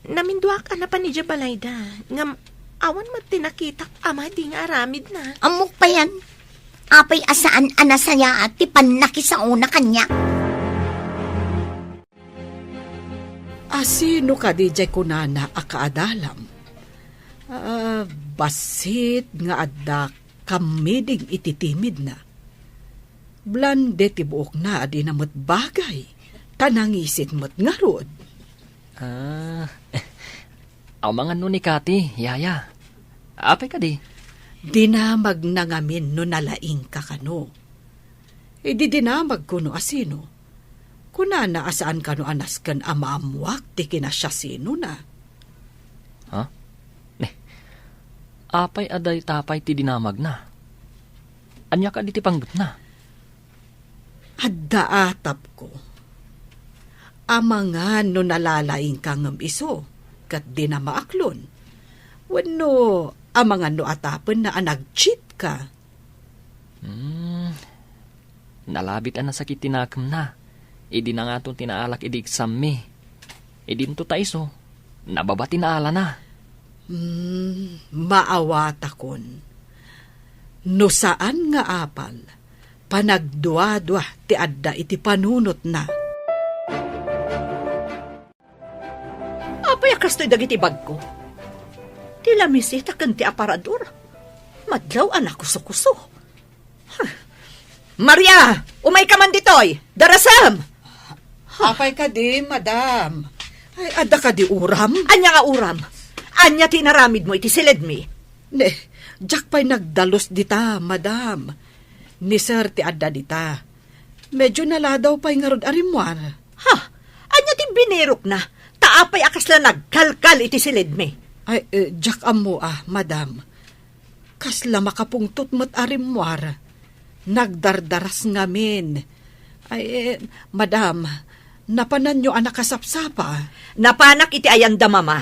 Naminduak na pa ni Jabalayda. Ngam, awan mo tinakitak amadi nga aramid na. Amok pa yan. Apay asaan anasaya at ti panakisauna kanya. Sino ka di jay kunana akaadalam? Basit nga adda kamiding ititimid na. Blande ti buok na adi namot bagay. Tanangisit mo't nga rod. Ang mga nun ni Kati, yaya. Apay ka di. Dinamag na ngamin no nalaing ka kano. Di dinamag ko no asino. Kunana asaan ka no anas kan amamuak ti kinasya sino na. Ha? Apay aday tapay ti dinamag na. Anya ka di ti panggut na. Adda atap ko. Amangan no nalalaing kang iso, kat di na maaklon. Wano, amangan no atapen na anag-cheat ka. Nalabit ang nasakit tinakam na. Idi na nga itong tinaalak idi exam mi. Idi nito taiso. Nababa tinaala na. Maawata kon. No saan nga apal, panagdwa-dwa ti adda iti panunot na. Apay akas to'y dagiti bag ko. Ti lamisita kan ti aparador. Madlaw anak kuso-kuso. Maria! Umay ka man ditoy! Darasam! Apay ka di, madam. Ay, adda ka di uram? Anya nga uram? Anya tinaramid mo iti silid mi? Ne, jak pa'y nagdalos dita, madam. Ni sir ti adda dita. Medyo naladaw pa'y nga rod arimwar. Ha? Anya ti binirok na? Taapay akas la nagkalkal iti silid me. Ay, jak amo madam. Kasla makapungtot mo't arimwar. Nagdardaras ngamin. Ay, madam, napanan nyo anak kasapsapa. Napanak iti ayanda mama.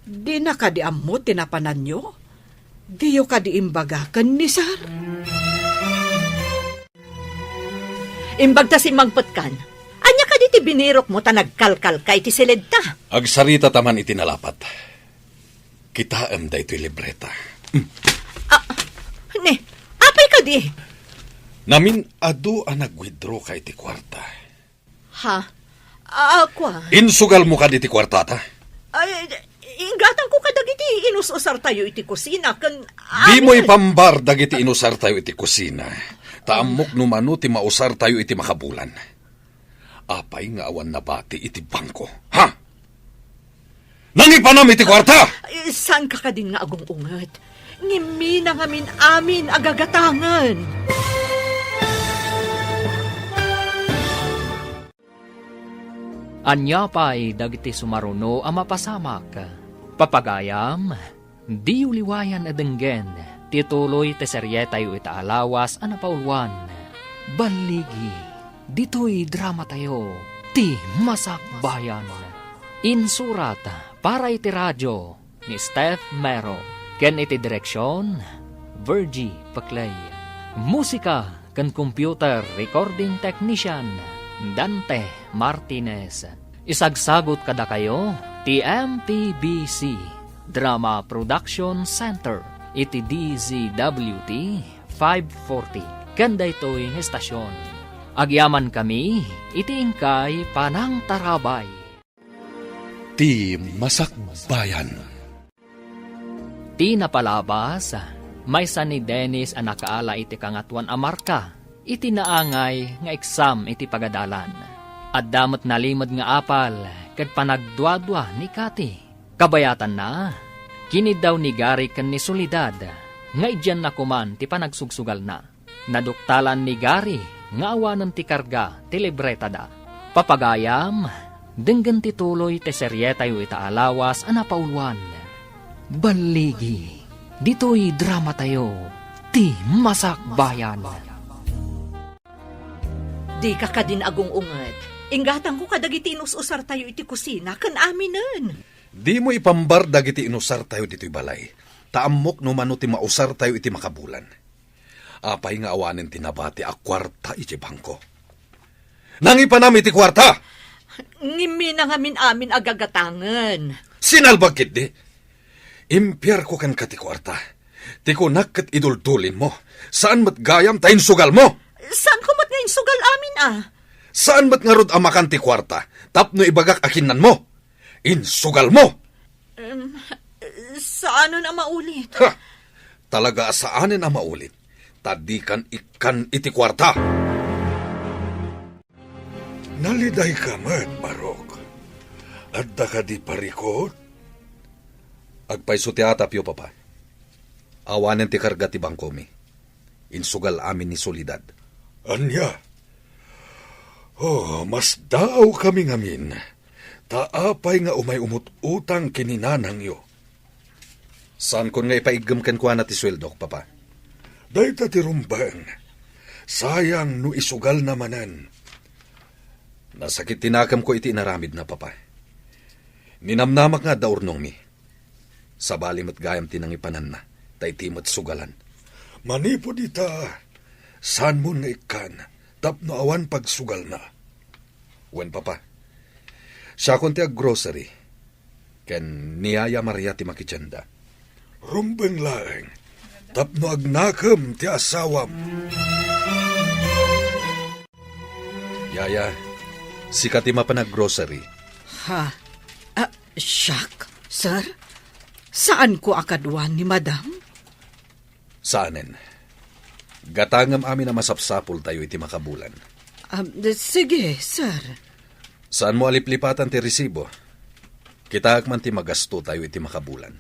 Di na ka di amo tinapanan nyo? Di yo ka di imbagakan ni sir? Imbagta si Mangpatkan. Anya ka di ti binirok mo ta nagkalkal ka iti silid ta. Agsarita taman itinalapat. Kita da ito'y libreta. Ne, apay ka di. Namin adu ang nag-withdraw ka iti kwarta. Ha? Ako Insugal mo ka di iti kwarta ta? Ay, ingatan ko kadag iti inususar tayo iti kusina. Di mo ipambar dagiti inusar tayo iti kusina. Taamok numano ti mausar tayo iti makabulan. Apay nga awan na bati iti bangko. Ha? Nangipanam iti kwarta! Saan ka din nga agong ungat? Ngimi na ngamin amin agagatangan. Anya pa'y dagiti sumaruno ang mapasamak. Papagayam, di uliwayan adenggen, tituloy te serye tayo itaalawas ang napauluan. Baligi, dito'y drama tayo, ti masakbayan. Insurat para iti radyo ni Steph Mero, ken iti direksyon, Virgie Paclay. Musika ken computer recording technician, Dante Martinez. Isagsagot kada kayo, TMPBC Drama Production Center, iti DZWT 540. Kanda ito'y estasyon. Agyaman kami, iti ingkay panang tarabay. Ti masakbayan. Ti napalabas, may sa ni Dennis ang nakaala iti kangatuan amarka, iti naangay nga eksam iti pagadalan. At damot nalimod nga apal, kag panagduadwa ni Kati. Kabayatan na, kinid daw ni Gary ken ni Solidad, nga idyan na kuman ti panagsugsugal na. Naduktalan ni Gary, nga awanan ti karga, ti libreta da. Papagayam, denggan ti tuloy ti seryeta yu itaalawas ang napauluan. Baligi, dito'y drama tayo, ti masakbayan. Di ka din agong ungat. Ingatan ko kadag iti inususar tayo iti kusina, kan aminan. Di mo ipambar dagiti inusar tayo dito'y balay. Taamok no mano ti mausar tayo iti makabulan. Apay nga awanin tinabati a kwarta iti bangko. Nangipanam iti kwarta! Ngimi na ngamin amin agagatangan. Sinalbagkit di. Impyar ko kan kati kwarta. Ti kunak kat idultulin mo. Saan mat gayam tayin sugal mo? Saan ko mat ngayon sugal amin Saan mat nga rod amakan ti kwarta? Tapno ibagak akinan mo. Insugal mo! Saan na maulit? Ha! Talaga saanin na maulit? Tadikan ikan iti kwarta. Naliday ka mat, Barok. Adda ka di parikot? Agpaiso ti atapyo, papa. Awanen ti karga ti bangko mi. Insugal amin ni Solidad. Anya? Oh, mas daw kami ngamin. Taapay nga umay umut-utang kininanang yo. Saan kon nga ipaigam ken kuha na ti sweldo, papa? Dayta ti rumbang. Sayang no isugal namanan. Nasakit tinakam ko iti inaramid na, papa. Ninamnamak nga daurnong mi. Sabali mat gayam tinangipanan na, tay timot sugalan. Manipo dita, saan mo na ikan, tapno awan pagsugal na. Wen, papa. Siya kon ti ag-grocery, ken niyaya Maria ti makitsenda. Rumbang laeng, tapno agnakam ti asawam. Yaya, si Katima pa nag-grocery. Ha? Siyak, sir? Saan ko akadwan ni madam? Saanen? Gatangam amin na masapsapol tayo iti makabulan. Sige, sir. Saan mo aliplipatan ti resibo? Kita man ti magasto tayo iti makabulan.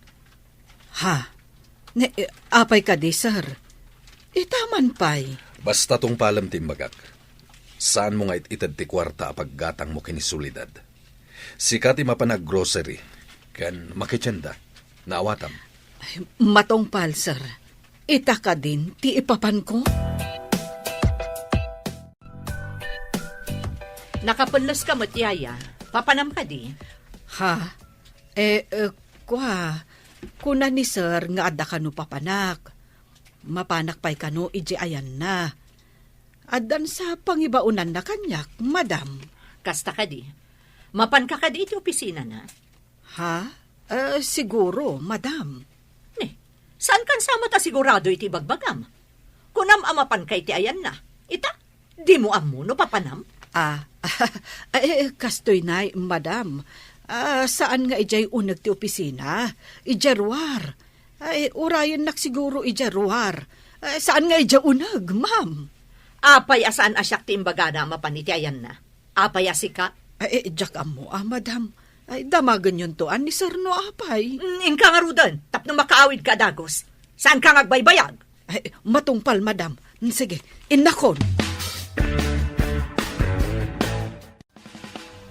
Ha? Apay ka di, sir. Itaman pay. Basta tong palam timbagak. Saan mo nga itad ti kwarta paggatang mo kinisulidad? Sikati mapanag grocery. Kan makitsenda. Naawatam. Matongpal, sir. Ita ka din, ti ipapan ko? Nakapunlas ka mo, tiyaya. Papanam ka di. Ha? Kuna ni sir nga adda kanu papanak. Mapanak pa'y kanu iji ayan na. Adan sa pangibaunan na kanyak, madam. Kasta ka di. Mapan ka di iti opisina na. Ha? Siguro, madam. Saan kan sama ta sigurado iti bagbagam? Kunam amapan kay ti ayan na. Ita, di mo amuno papanam? Kastoy na, madam. Saan nga ijay unag ti opisina? Ijarwar. Urayan nak siguro ijarwar. Saan nga ijay unag, ma'am? Apay asaan asyak ti imbagana mapan iti ayan na. Apay asika? Jak amo, madam. Damagan yun to, ni sir no apay. Ingka nga rudan, tapno makaawid ka dagos. Saan ka ngagbaybayag? Matungpal, madam. Sige, inakon.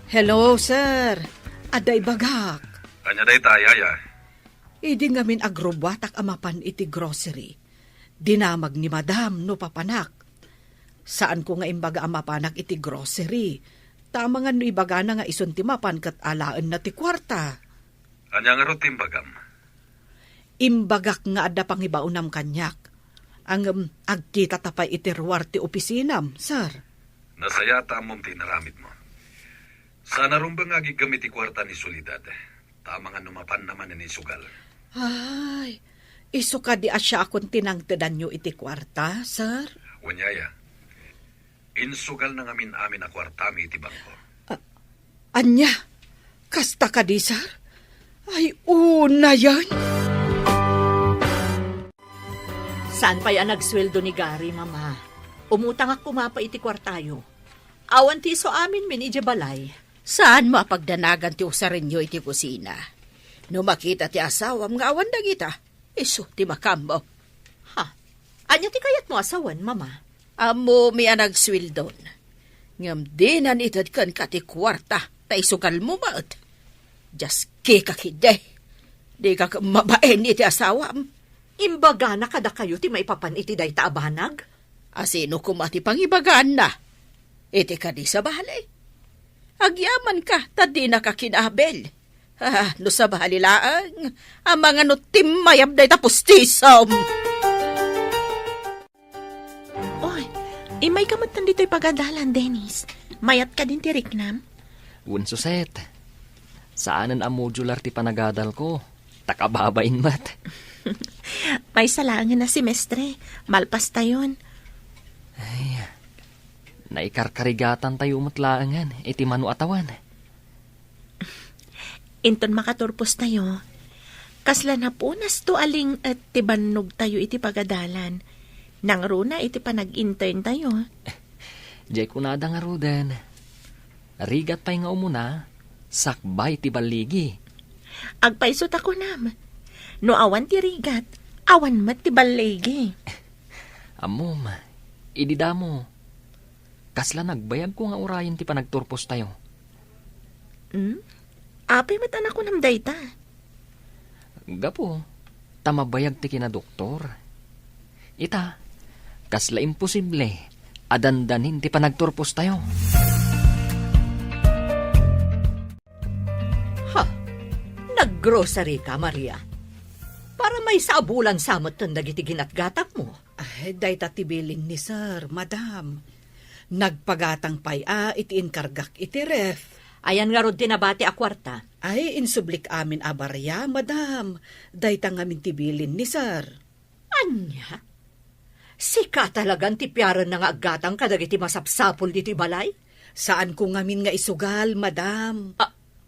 Hello, sir. Aday bagak. Anya day tayaya. Idi ngamin agrobatak amapan iti grocery. Dinamag ni madam no papanak. Saan ko nga imbaga amapanak iti grocery? Tama nga no ibaga na nga isuntimapan kat alaan na ti kwarta. Anya nga rutim bagam. Imbagak nga adda pangibaunam kanyak. Ang agkita tapay itirwar ti opisinam, sir. Nasayata amom tinaramid mo. Sana rin ba nga gigamit ti kwarta ni Solidad? Tama nga numapan naman ni sugal. Ay, iso ka di asya akong tinangtedan nyo iti kwarta, sir? Wanyaya, insugal na ngamin amin na kwartami iti bangko. Anya, kasta ka di, sir? Ay, una yan. Saan pa yan nagsweldo ni Gary, mama? Umutang ako mapa iti kwartayo. Awan ti so amin minidya balay. Saan mo apagdanagan ti usarin nyo iti kusina? No makita ti asawam nga awan dagita, iso ti makambo. Ha? Anya ti kayat mo asawan, mama? Amo mi anag swildon. Ngam di na nitad kan ka ti kwarta, ta isugal mo maot. Just kikakide. Di ka mabaen iti asawam. Imbaga na kada kayo ti maipapan iti day taabanag? Asino kumati pangibagaan na? Iti ka di sa bahalay. Agyaman ka, tadi na ka kinabel. No sa bahalilaang, ang mga nutim mayab day tapos tisom. Oy, imay kamot nandito'y pagadalan, Dennis. Mayat ka din ti Riknam. Unsuset. Saanan ang modular ti panagadal ko? Takababain mat. May salangin na semestre. Malpas tayon. Ay, naikarkarigatan tayo matlaangan, iti manu atawan. Inton makaturpos tayo. Kasla na punas to aling at tibanog tayo iti pagadalan. Nang runa iti panag-intern tayo. Diyay kunada nga rudan. Rigat pa'y nga umuna, sakbay ti baligi. Agpaisot ako nam. No awan ti rigat, awan mat ti baligi. Amom, idida mo. Kasla nagbayag ko nga urayan ti panagturpos tayo. Apay mat anak ko nam dayta. Gapo, tamabayag ti kina doktor. Ita, kasla imposible, adandanin ti panagturpos tayo. Ha? Naggrocery ka, Maria? Para may sabulan samot ng dagiti ginatgatak mo. Ay, dayta tibilin ni sir, madam. Nagpagatang pay iti inkargak iti ref. Ayan nga rod tinabati a kwarta. Ay, insublik amin abarya, madam. Dayta ngamin tibilin ni sir. Anya? Sika talagang tipyaran na nga agatang kadagiti masapsapol diti balay? Saan ko ngamin nga isugal, madam?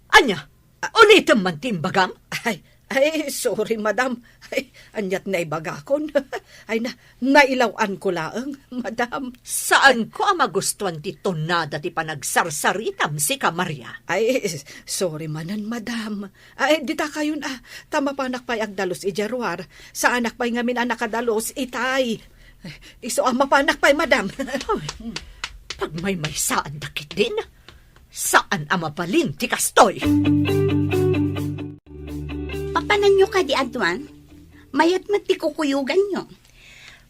Anya? Ulitin man timbagam? Ay, sorry, madam. Ay, anyat na ibagakon. Ay, nailawan ko laang, madam. Saan ko ang magustuhan ti tonada ti panagsarsaritam si Kamaria? Ay, sorry manan, madam. Ay, dita kayon tama pa anak pa'y agdalos ijarwar. Sa anak pa'y ngamin anak kadalos itay. Iso ang mapanak pa'y, madam. Pag may saan dakit din, saan ang mabalin ti kastoy? Papanan nyo ka di adwan? Mayat mat ti kukuyugan nyo.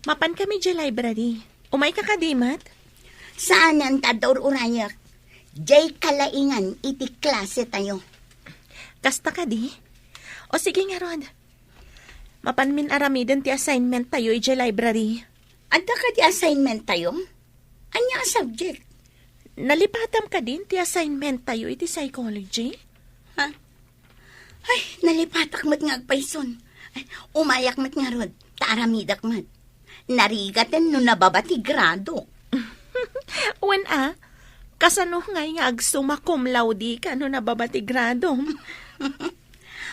Mapan kami dyan library. Umay ka kadimat? Saan ang tador urayak? Jay kalaingan iti klase tayo. Kasta ka di? O sige nga, Rod. Mapan min aramiden ti assignment tayo dyan library. Adda ka di assignment tayo? Anya ang subject? Nalipatam ka din ti assignment tayo iti psychology? Ha? Ay, nalipatak mat nga agpayson. Ay, umayak mat nga rod, taaramidak mat. Narigatan no nababati grado. Wen kasano ngay nga agsuma cum laude ka no nababati grado?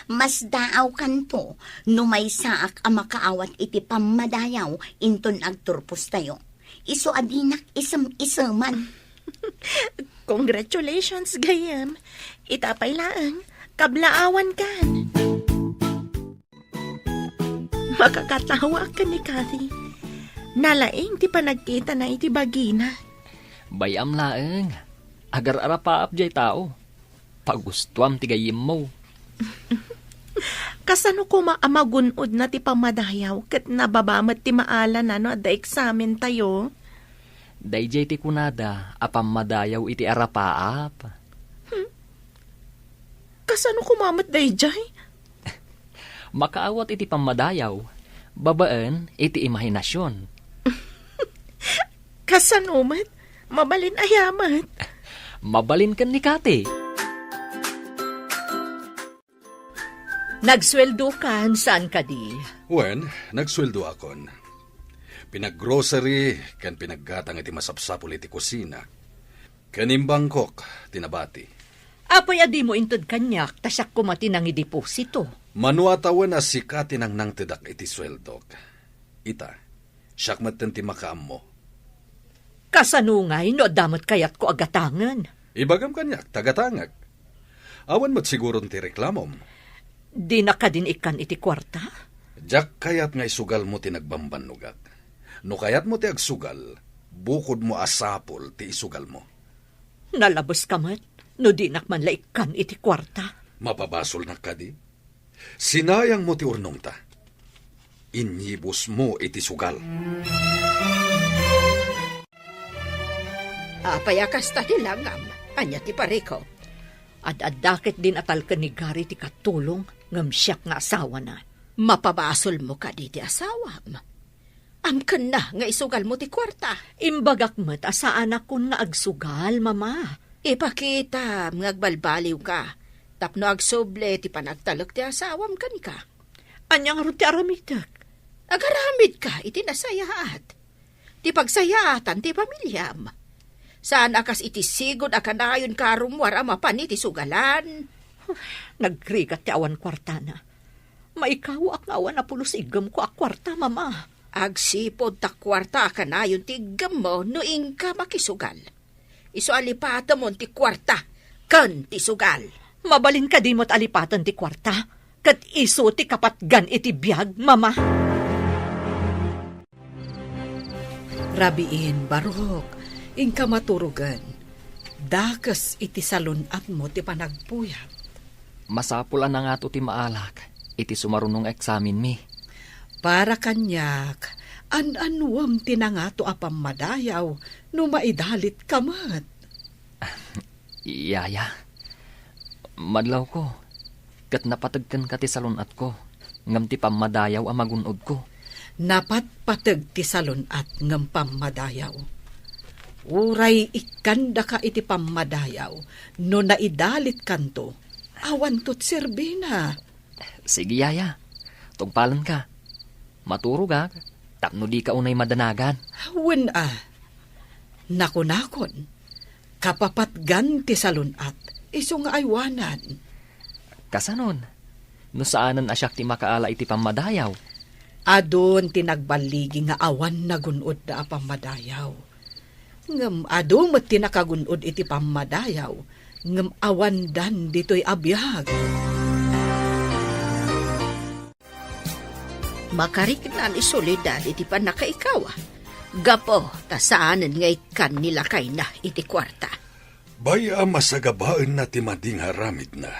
Mas daaw kanto, no may saak ang makaawat iti pamadayaw, inton agturpos tayo. Iso adinak isam-isaman. Congratulations, gayam. Itapay laang, kablaawan kan. Makakatawa ka ni Cathy. Nalaing ti panagkita na iti bagina. Bayam laeng, agar arapaap jay tao. Pagustuam ti gayim mo. Kasano ko maamagunod na ti pamadayaw kat nababamat ti maala na no da eksamen tayo? Dayjay ti kunada, apam madayaw iti arapaap. Kasano ko mamat dayjay? Makaawat iti pamadayaw, babaan iti imahinasyon. Kasano mat? Mabalin ayamat. Mabalin kan ni Kati. Nagsweldo kan saan ka di? Wen, nagsweldo akon. Pinag-grocery, kan pinaggatang iti masapsapul iti kusina. Kanim Bangkok, tinabati. Apay adi mo intod kanyak, tasyak kumati ng ideposito. Manuatawan na si Kati nang nangtidak iti sweldok. Ita, siyak maten ti makaam mo. Kasanungay no damot kayat ko agatangan. Ibagam kanyak, tagatangag. Awan mo't siguro ti reklamom. Di na ka din ikan iti kwarta? Jak kayat nga isugal mo ti nagbambanugak. No kayat mo ti agsugal, bukod mo asapol ti isugal mo. Nalabos ka mat, no di nakman laikan iti kwarta. Mapabasol na ka di. Sinayang mo ti urnong ta. Inyibos mo iti sugal. Payakas ta dilangam, anya ti pareko. Ad-adakit din atal ka ni Gary ti katulong, ngam siyak nga asawa na. Mapabasol mo ka di ti asawam. Amken na nga isugal mo ti kwarta. Imbagak mat asaan akon nga agsugal, mama. Ipakita, mga agbalbaliw ka. Tapno agsoble ti panagtalok ti asawam kan ka. Anyang ro ti aramitak. Agaramid ka, iti nasayaat. Ti pagsayaatan ti pamilyam. Saan akas iti sigod akanayon karumwar amapan iti sugalan. Nagrigat ti awan kwarta na. Maikaw ak awan na pulos igam ko ak kwarta, mama. Agsipod ta kwarta akanayon ti igam mo no ingka makisugal. Iso alipata mo ti kwarta, kan ti sugal. Mabalin ka di mo't alipatan ti kwarta. Kat iso ti kapatgan iti biyag, mama. Rabiin, Barok. Ingka maturugan. Dakas iti salunat mo ti panagpuyat. Masapulan na nga to ti maalak, iti sumarunong eksamin mi. Para kanyak, an-anuam tinangato apam madayaw, no maidalit kamat. Iyaya, madlaw ko, kat napatagkan ka ti salunat ko, ngam ti pamadayaw ang magunod ko. Napatpatag ti salunat ngam pamadayaw. Uray ikanda ka iti pamadayaw, no naidalit kanto, awan to't serbina. Sige, yaya, tugpalan ka. Maturog ka, tapno di ka unay madanagan. Wen nakunakon, kapapatgan ti salunat, iso nga aywanan. Kasanon, No saanan asyak ti makaala iti pamadayaw. Adon tinagbaligi nga awan na gunod da pamadayaw. Ngem ado met tinakagunod iti pamadayaw. Ngem awan dan dito'y abiyag. Makariknan isolidad iti panakaikaw. Gapo, ta saanan nga ikan nila kay na iti kwarta. Baya masagabaan na ti mading haramid na.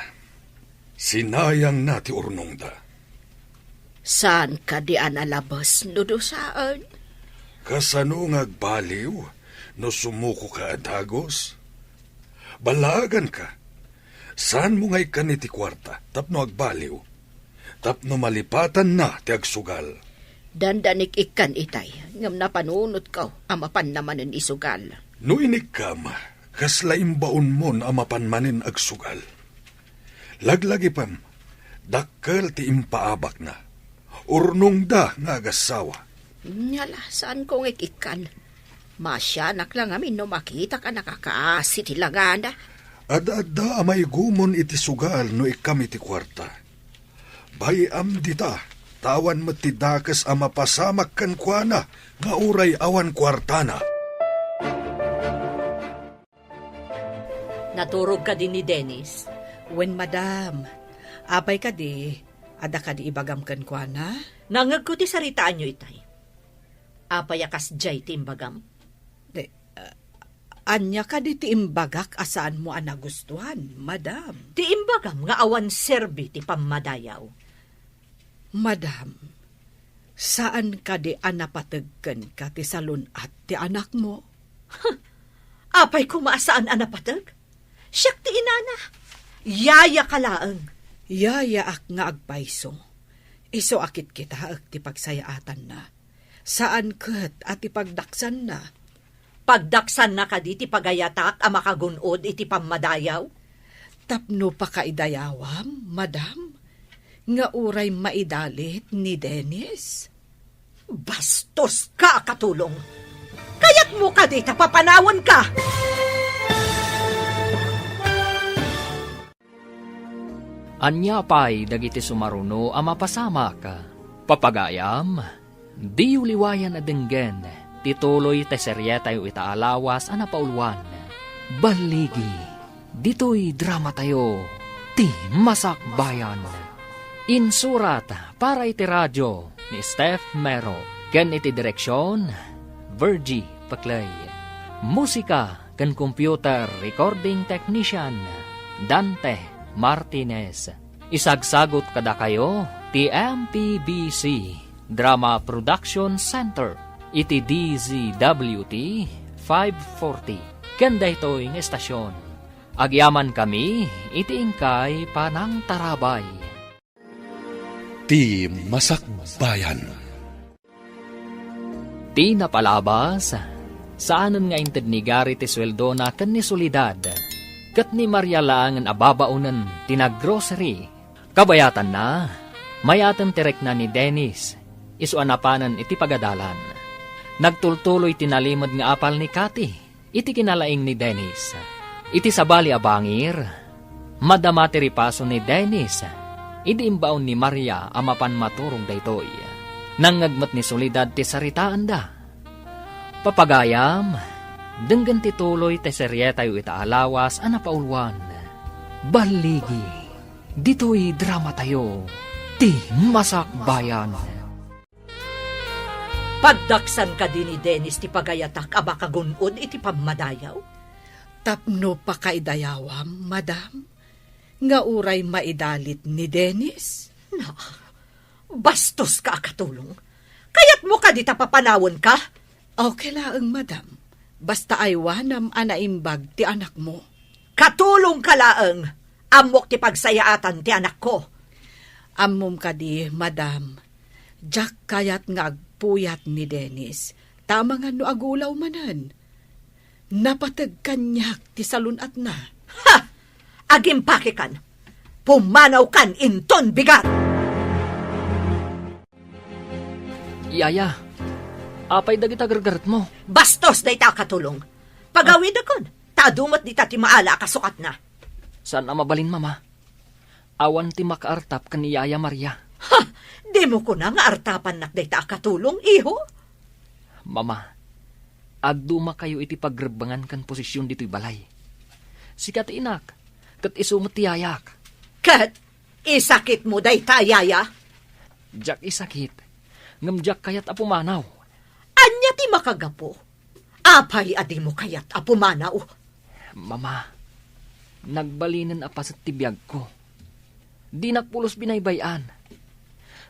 Sinayang na ti urnong da. Saan ka di analabas no do saan? Kasano ngagbaliw no sumuko ka adagos? Balagan ka. Saan mo ngay ka ni ti kwarta tapno agbaliw? Tapno malipatan na ti agsugal. Dandanik ikan itay, ngam napanunot ka, amapan naman ang isugal. No inikam, kaslaimbaon mon amapan manin agsugal. Laglagi pam, dakkel ti impaabak na. Urnong da nga agasawa. Nyala, saan ko ng ikan? Masyanak lang amin no makita ka nakakaasi tilagana. Ada-ada amay gumon iti sugal no ikam iti kwarta. Bayam dita, tawan mo ti dakas ama pasamak kan kuana, nga uray awan kwartana. Naturog ka din ni Dennis. Wen madam, apay ka di, ada ka di ibagam kan kwa na? Nangag ko ti saritaan nyo itay. Apayakas jay ti imbagam. Anya ka di ti imbagak asaan mo ang nagustuhan, madam. Ti imbagam nga awan serbi ti pamadayaw. Madam, saan ka di anapatagkan ka ti salon at ti anak mo? Apay kumaasaan anapatag? Siyak ti inana. Yaya kalaang. Yaya ak nga agpaiso. Iso akit kita ak ti pagsayaatan na. Saan kat at ipagdaksan na? Pagdaksan na ka di ti pagayatak a makagunod iti pamadayaw? Tapno pa kaidayawam, madam? Nga uray maidalit ni Dennis? Bastos ka, katulong. Kayat mo ka di tapapanawan ka. Anya pay dagiti sumaruno a mapasamak. Papagayam, di uliwayan a denggen, tituloy te seryetayo itaalawas a napaulwan. Baligi, dito'y drama tayo, ti masakbayan. Insurat para iti radyo ni Steph Mero. Ken iti direksyon, Virgie Paclay. Musika ken computer recording technician, Dante Martinez. Isagsagot kada kayo, ti MPBC Drama Production Center. Iti DZWT 540. Ken daytoy nga estasyon. Agyaman kami, iti ingkay panang tarabay. Ti Masakbayan. Ti napalabas, saanan nga inted ni Gary ti sweldo na ken ni Solidad, kat ni Maria lang ang ababaunan tinag-grocery. Kabayatan na, mayatan tirek na ni Dennis, isuanapanan iti pagadalan. Nagtultuloy tinalimod nga apal ni Cathy, iti kinalaing ni Dennis. Iti sabali abangir, madama ti ripaso ni Dennis, idi imbaon ni Maria amapan maturong daytoy. Nangagmat ni Solidad ti saritaan da. Papagayam, denggan ti tuloy ti seryetayo itaalawas a napaulwan. Baligi, dito'y drama tayo, ti masakbayan. Pagdaksan ka din ni Dennis ti pagayatak a makagunod iti pamadayaw? Tapno pa kaidayawam, madam? Nga uray maidalit ni Dennis? Na, bastos ka, katulong. Kayat mo ka di tapapanawon ka? Okay lang, madam. Basta ay wanam anaimbag ti anak mo. Katulong ka laang. Amok ti pagsayaatan ti anak ko. Ammom ka di, madam. Jack kayat nga agpuyat ni Dennis. Tama nga no agulaw manan. Napatag kanyak ti salunat na. Ha! Agimpake kan. Pumanaw kan inton bigat. Yaya, apay dagita gargarat mo. Bastos day ta katulong. Pagawid akon. Tadumat di ta ti maala kasukat na. Saan na mabalin, mama? Awan ti makaartap kan ni Yaya Maria. Ha! Di mo ko na nga artapan nak day ta katulong, iho? Mama, agduma kayo iti pagrebangan kan posisyon dito'y balay. Sikat inak, kat isumot ti yayak. Kat, isakit mo day ta, yaya? Jak isakit, ngamjak kayat apumanaw. Anya ti makagapo? Apay adi mo kayat apumanaw? Mama, nagbalinan apa sa tibiyag ko. Di nakpulos binaybayan.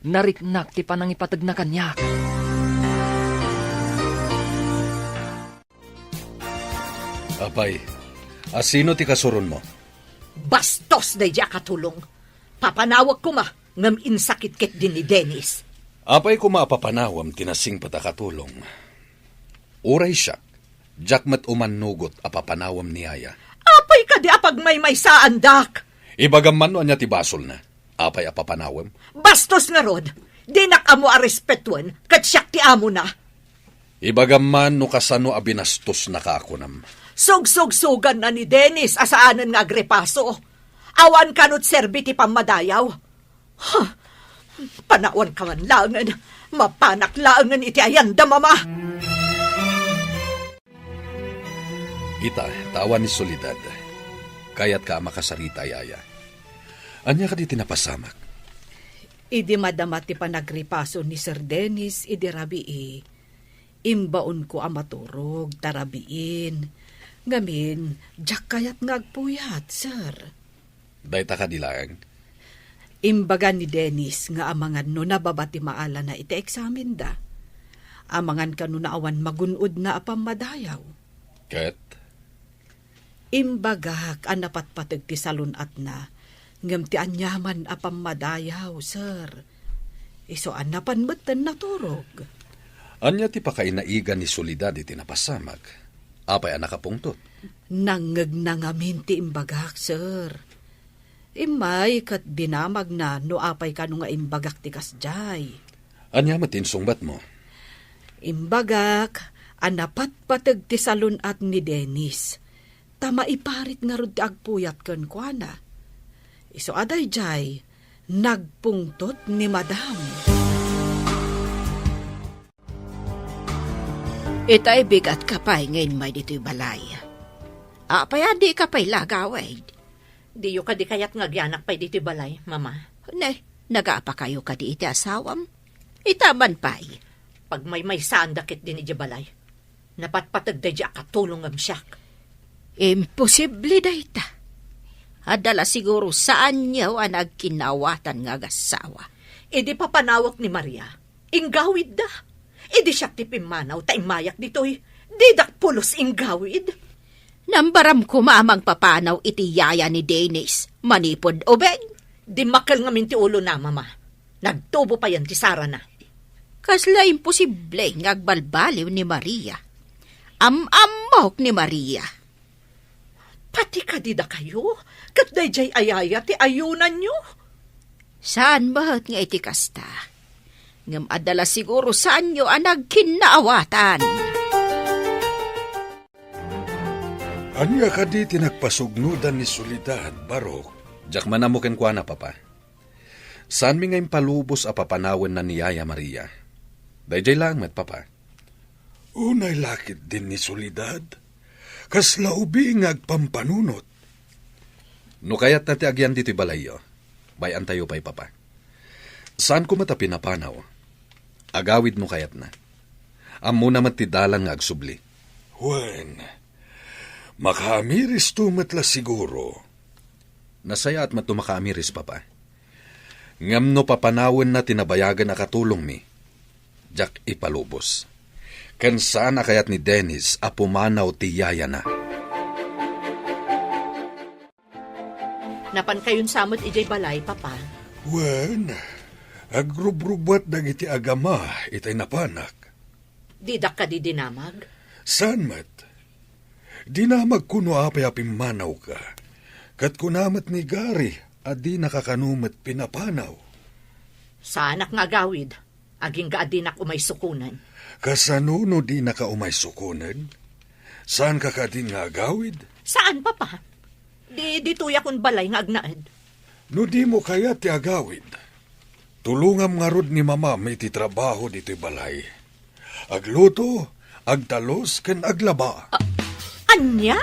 Nariknak ti panang ipatag na kanyak. Apay, asino ti kasuron mo? Bastos day di katulong. Papanawag ko ma, ngam insakit ket din ni Dennis. Apay ko maapapanawam tinasing patakatulong. Uray siya, jakmat umanugot apapanawam ni Aya. Apay ka di apag may saan dak. Ibagam man no anya ti basol na, apay apapanawam. Bastos nga rod, di nakamo a respetuan, kat siyak ti amo na. Ibagam man no kasano abinastos na kaakunam. Sug-sug-sugan na ni Dennis asaanan nga agrepaso. Awan kanot serbi ti pamadayaw. Ha, panawan ka man langan, mapanak langan iti ayanda mama. Ita, tawan ni Solidad. Kayat ka makasarita, Yaya. Anya ka di tinapasamak. Idi madama ti panagripaso ni Sir Dennis, idi rabii. Imbaon ko amaturog, tarabiin. Ngamin, jak kayat ngagpuyat, sir. Dahita ka dilang. Imbagan ni Dennis nga amangan no nababati maala na iti eksamin da. Amangan ka no naawan magunod na apamadayaw. Ket? Imbagak ang napatpatag ti salunat na, ngam ti anyaman apamadayaw, sir. Iso an napanbatan naturog. Anya ti pakainaigan ni Solidad iti napasamag. Apay ang nakapungtot. Nangag na ngamin ti imbagak, sir. Imay kat dinamag na no apay ka no nga imbagak ti kasjay. Anya matinsungbat mo. Imbagak, ang napatpatag ti salunat ni Dennis. Tama iparit nga rod ti agpuyat ken kuana. Iso aday jay, nagpungtot ni madam. Itay bigat kapay ngayon may dito'y balay. Apay adi kapay lagaway. Di yu ka di kayat ngagyanak pa'y diti balay, mama. Ne, nagaapa kayo ka di iti asawam? Itaman pa'y. Pag may saan dakit din iti balay, napatpatag da di akatulong am siyak. Imposible da ita. Adala siguro saan niyo ang nagkinawatan nga gasawa. Idi papanawak ni Maria, inggawid da. Idi siyak ti pimanaw, ta imayak dito'y, didak pulos inggawid. Nambaram ko mamang papanaw iti yaya ni Dennis, manipod o beng. Di makal ngamin ti ulo na, mama. Nagtubo pa yan ti Sara na. Kasla imposible ngagbalbaliw ni Maria. Amok ni Maria. Pati kadida kayo, kat dayjay ayaya ti ayunan nyo. Saan bahat nga iti kasta? Ngam adala siguro saan nyo ang nagkinaawatan. Anya ka di tinagpasugnudan ni Solidad, Barok? Jak manamuken kwa na, papa. Saan mi ngayon palubos a papanawan na ni Yaya Maria? Dayjay lang met, papa. Unay lakit din ni Solidad. Kasla ubi ngagpampanunot. No kayat na ti agyan dito'y balayo, bayan tayo pa'y papa. Saan ko mata pinapanaw? Agawid no kayat na. Amo naman ti dalan nga agsubli. Wen, makamiris tumatla siguro. Nasaya at matumakamiris, papa. Ngam no papanawan na tinabayagan na katulong mi. Jak ipalubos. Ken saan kayat ni Dennis apumanaw ti yaya na. Napan kayon samot ijay balay, papa. Wen, agrubrubat dagiti agama itay napanak. Didak ka di dinamag. San mat? Dinamag kuno apay apimanaw ka. Kat kunamat ni Gary, adi nakakanumat pinapanaw. Sa anak nga gawid, aging gaadinak umay sukunan. Kasanuno di nakaumay sukunan? Saan ka din nga agawid? Saan, papa? Di tuya kun balay nga agnaad. No di mo kaya ti agawid. Tulungam nga rod ni mama may ti trabaho dito'y balay. Agluto, agdalos, ken aglaba. Anya?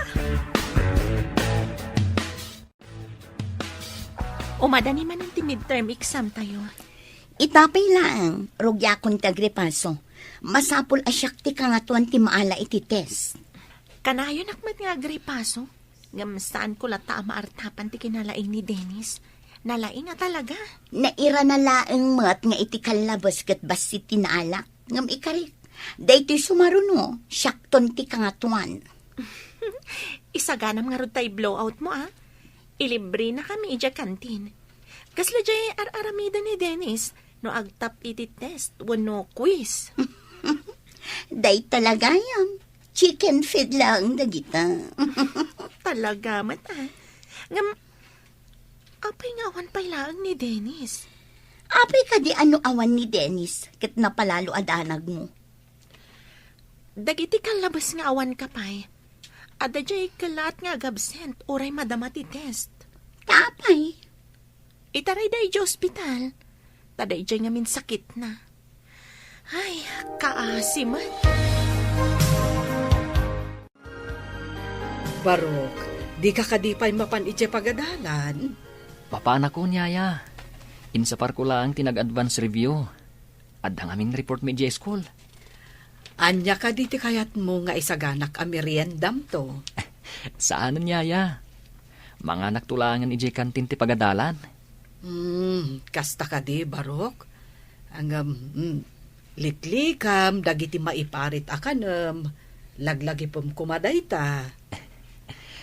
Umadani man ang midterm exam tayo. Itapay lang, rugya kong tagrepaso. Masapol asyak ti kangatuan ti maala iti test. Kanayo nakmat nga agripaso. Ngam saan ko lata maartapan ti kinalaing ni Dennis. Nalaing nga talaga. Naira na laeng mat nga iti kalabas kat basit tinaalak. Ngam ikarik. Daytoy sumaruno, syakton ti kangatuan. Isaganam nga rod tay blowout mo Ilibre na kami ija kantin. Kasla jay ar-aramida ni Dennis no agtap iti test wano quiz. Day talaga yan. Chicken feed lang dagita. Talaga mat Ngam, apay nga awan pailaang ni Dennis. Apay ka di ano awan ni Dennis kat napalalo adanag mo. Dagiti kalabas nga awan ka pa'y. Ada jay kalat nga agabsent oray madama ti test. Tapay. Itaray day di ospital. Taday jay nga min sakit na. Ay, kaasiman. Barok, di ka kadipay mapan iti pagadalan. Papana ko niyaya. Insapar ko lang tinag-advance review. Adda nga aming report medya school. Anya ka diti kayat mo nga isaganak a meriendam to. Saan niyaya? Mga naktulangan ije kantin ti pagadalan. Kasta ka di, Barok. Ang liklikam, dagiti maiparit akanam, laglagi pum kumaday ta.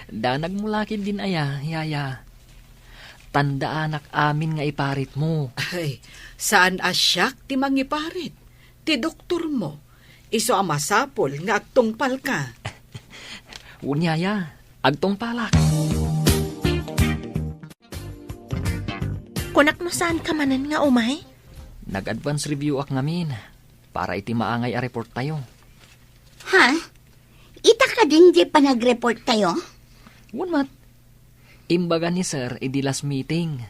Danag mulakin din aya, yaya. Tanda anak amin nga iparit mo. Ay, saan asyak ti mangiparit? Ti doktor mo. Iso amasapol nga agtungpal ka. Unyaya, agtong palak. Kunak no saan ka manan nga umay? Nag-advance review ak ngamin para iti maangay a report tayo. Ha? Ita ka din di pa nag-report tayo? Wunmat, imbaga ni sir idi last meeting.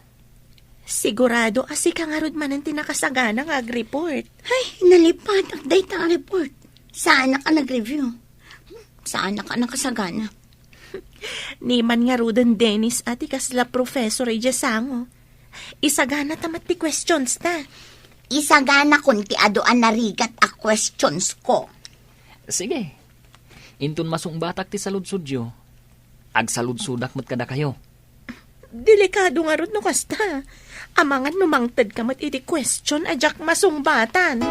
Sigurado asi ka nga rod manan tinakasagana nga ag-report. Ay, nalipat ang data report. Saan na ka nag-review? Saan na ka nakasagana? Ni man nga rodan Dennis ati kasla professor ay sango. Isagana tamat ti questions ta. Isagana kunti adoan narigat a questions ko. Sige, intun masong batak ti saludsudyo. Ag saludsudak mat kada kayo. Delikado nga rod no kasta. Amangan numangtad ka mat iti question ajak masungbatan.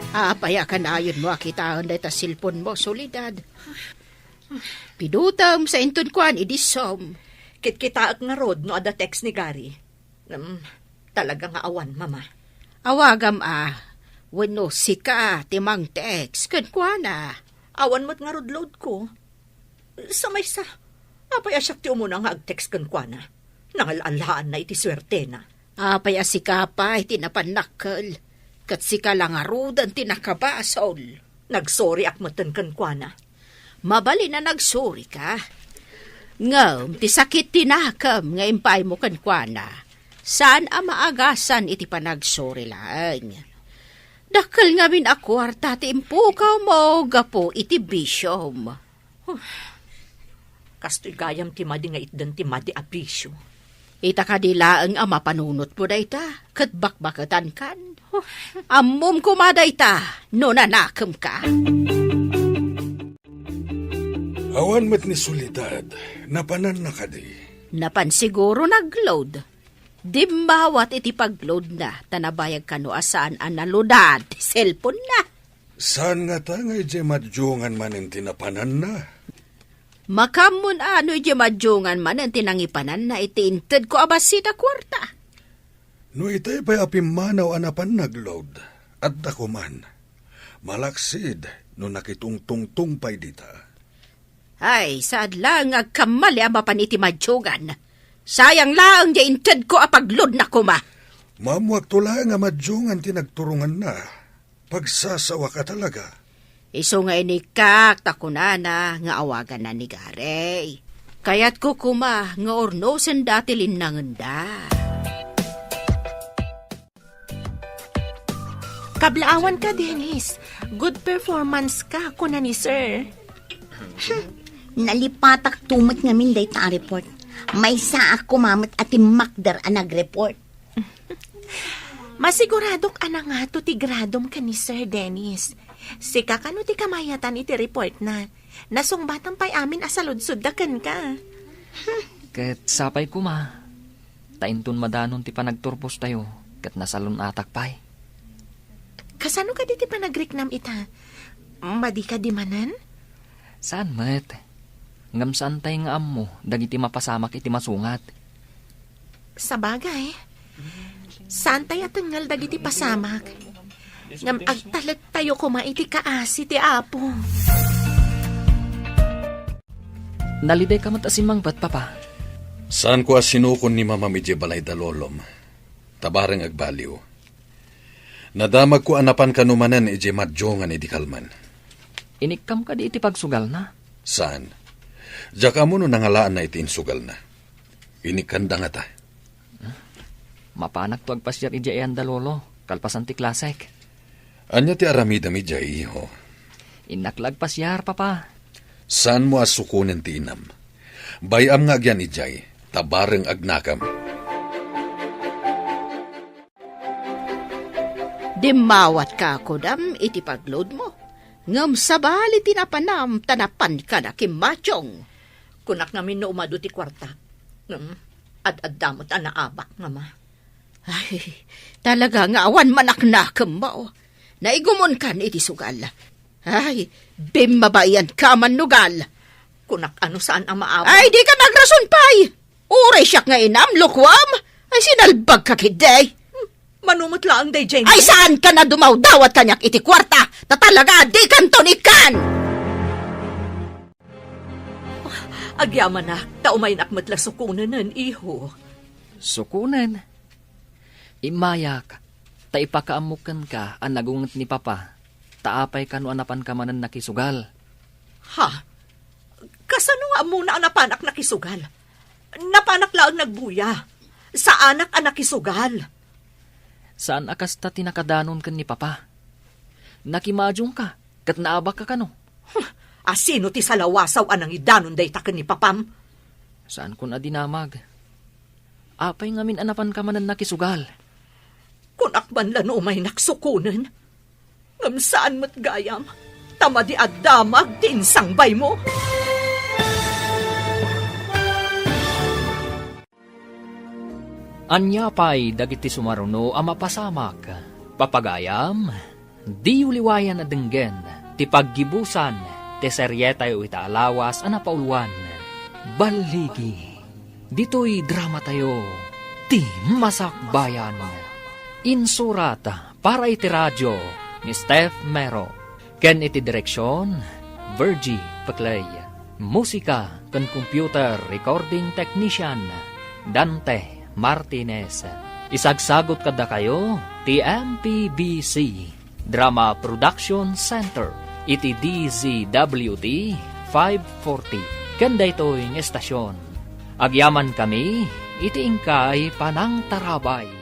Apaya ka na ayon mo akitaan da ta silpon mo, solidad. Pidutam sa intun kuan idisom. Kitkitaak nga rod no ada text ni Gary. Talaga nga awan, mama. Awagam wano sika timang text kan kuana. Awan mo't nga rod load ko. Sa may sa, apay asyak ti umuna nga ag-text kan kwa na. Nangalaan na iti swerte na. Apaya sika pa tinapanakal. Kat sika lang arudan tinakabasol. Nagsorry akmatan kan kwa na. Mabali na nagsuri ka. Ngam, ti sakit tinakam nga impay mo kan kuana. Saan maagasan iti panagsuri lang. Dakal nga min akwarta ti impukaw mo gapo iti bisyom. Kasto'y gayam ti madi nga itdan ti madi apisyo. Ita kadilaang ama panunot mo dayta, kat bakbakatan kan. Ammum kumaday ta, no nanakam ka. Awan mat ni Solidad, napanan na ka di. Napan siguro nagload. Dimbawat iti pagload na, tanabayag ka no asaan ang naludad, cellphone na. Saan nga ta nga ije madjungan man ang tinapanan na? Makamun ano iti madjungan man ang tinangipanan na itiinted ko abasita kwarta. No itay pa'y apimanaw anapan nagload, at ako man. Malaksid no nakitungtungtung pa'y dita. Ay, saad lang agkamali ang mapan iti madjungan. Sayang lang di inted ko apaglod na kuma. Mamuak tula nga madjungan tinagturungan na. Pagsasawa ka talaga. Iso nga inikak takunana nga awagan na ni Gary. Kaya't ko kuma nga ornosen dati linanganda. Kablaawan ka, Dennis. Good performance ka, kuna ni sir. Nalipatak tumat ngamin day ta report. May saak kumamat at makdar ang nag-report. Masiguradok ana nga to ti gradom ka ni Sir Dennis. Si kakano ti kamayatan iti report na. Nasungbatang pa'y amin asaludsud da ken ka. Ket sapay kuma. Tainton madanon ti panagturpos tayo. Ket nasalon atak pay. Kasano ka di ti panagriknam ita? Madi ka di manan? Saan met? Ngam saan tay nga ammo. Dagiti mapasamak iti masungat. Sa bagay. Saan tayo tanggal dagiti pasamak? Ngam agtalag tayo kuma iti kaasi ti apo. Naliday ka matasimang bat, papa. Saan ko asinukon ni Mama Midje balay dalolom? Tabarang agbaliw. Nadamag ko anapan kanumanan ije madjongan iti kalman. Inikam ka di iti pagsugal na. Saan? Diyak mo no nangalaan na iti insugal na. Inikanda nga ta. Mapanak to agpasyar ije ayan dalolo. Kalpasan ti klasek. Anya ti aramida midya iho. Inaklag pasyar, papa. Saan mo asukunin ti inam? Bayam nga agyan ijay. Tabarang agnakam. Dimawat ka ako dam iti pagload mo. Ngam sabali tinapanam tanapan ka na kimachong. Kunak namin no umado ti kwarta. Ad-addamot anaabak nga ma. Ay, talaga nga awan manaknakam mo. Naigumon kan iti sugal. Ay, bimabayan ka man nugal. Kunak ano saan ang maabak? Ay, di ka nagrason pay. Uray siyak nga inam, lukwam. Ay, sinalbag ka kiday. Manumot lang day, Jane. Ay, saan ka na dumawdawat kanyak iti kwarta? Tatalaga, di kantonikan! Agyaman na, taumayin akmat sukunan iho. Sukunan. Imayak. Taipakaamukan ka ang nagungat ni papa. Taapay ka no anapan ka manan nakisugal. Ha? Kasano nga muna ang napanak nakisugal? Napanak lang nagbuya. Sa anak ang nakisugal. Saan akas ta tinakadanon kan ni papa? Nakimadyong ka, kat naabak ka kano? Asino ti salawasaw anang idanon day taken ni papam? Saan kun adinamag? Apay ngamin anapan ka manan nakisugal. Kung akban lano may naksukunan, ngam saan mo't gayam, tama di addamag ti insangbay mo. Anya pa'y dagiti sumaruno ang mapasamak. Papagayam, di uliwayan na denggen, ti paggibusan, ti seryeta yo itaalawas ang napauluan. Baligi, dito'y drama tayo, ti masakbayan. Insurat para iti radyo ni Steph Mero. Ken iti direksyon, Virgie Paclay. Musika ken computer recording technician, Dante Martinez. Isagsagot kada kayo, TMPBC, Drama Production Center, iti DZWD 540. Kanda ito'y estasyon. Agyaman kami, iti ingkay panang tarabay.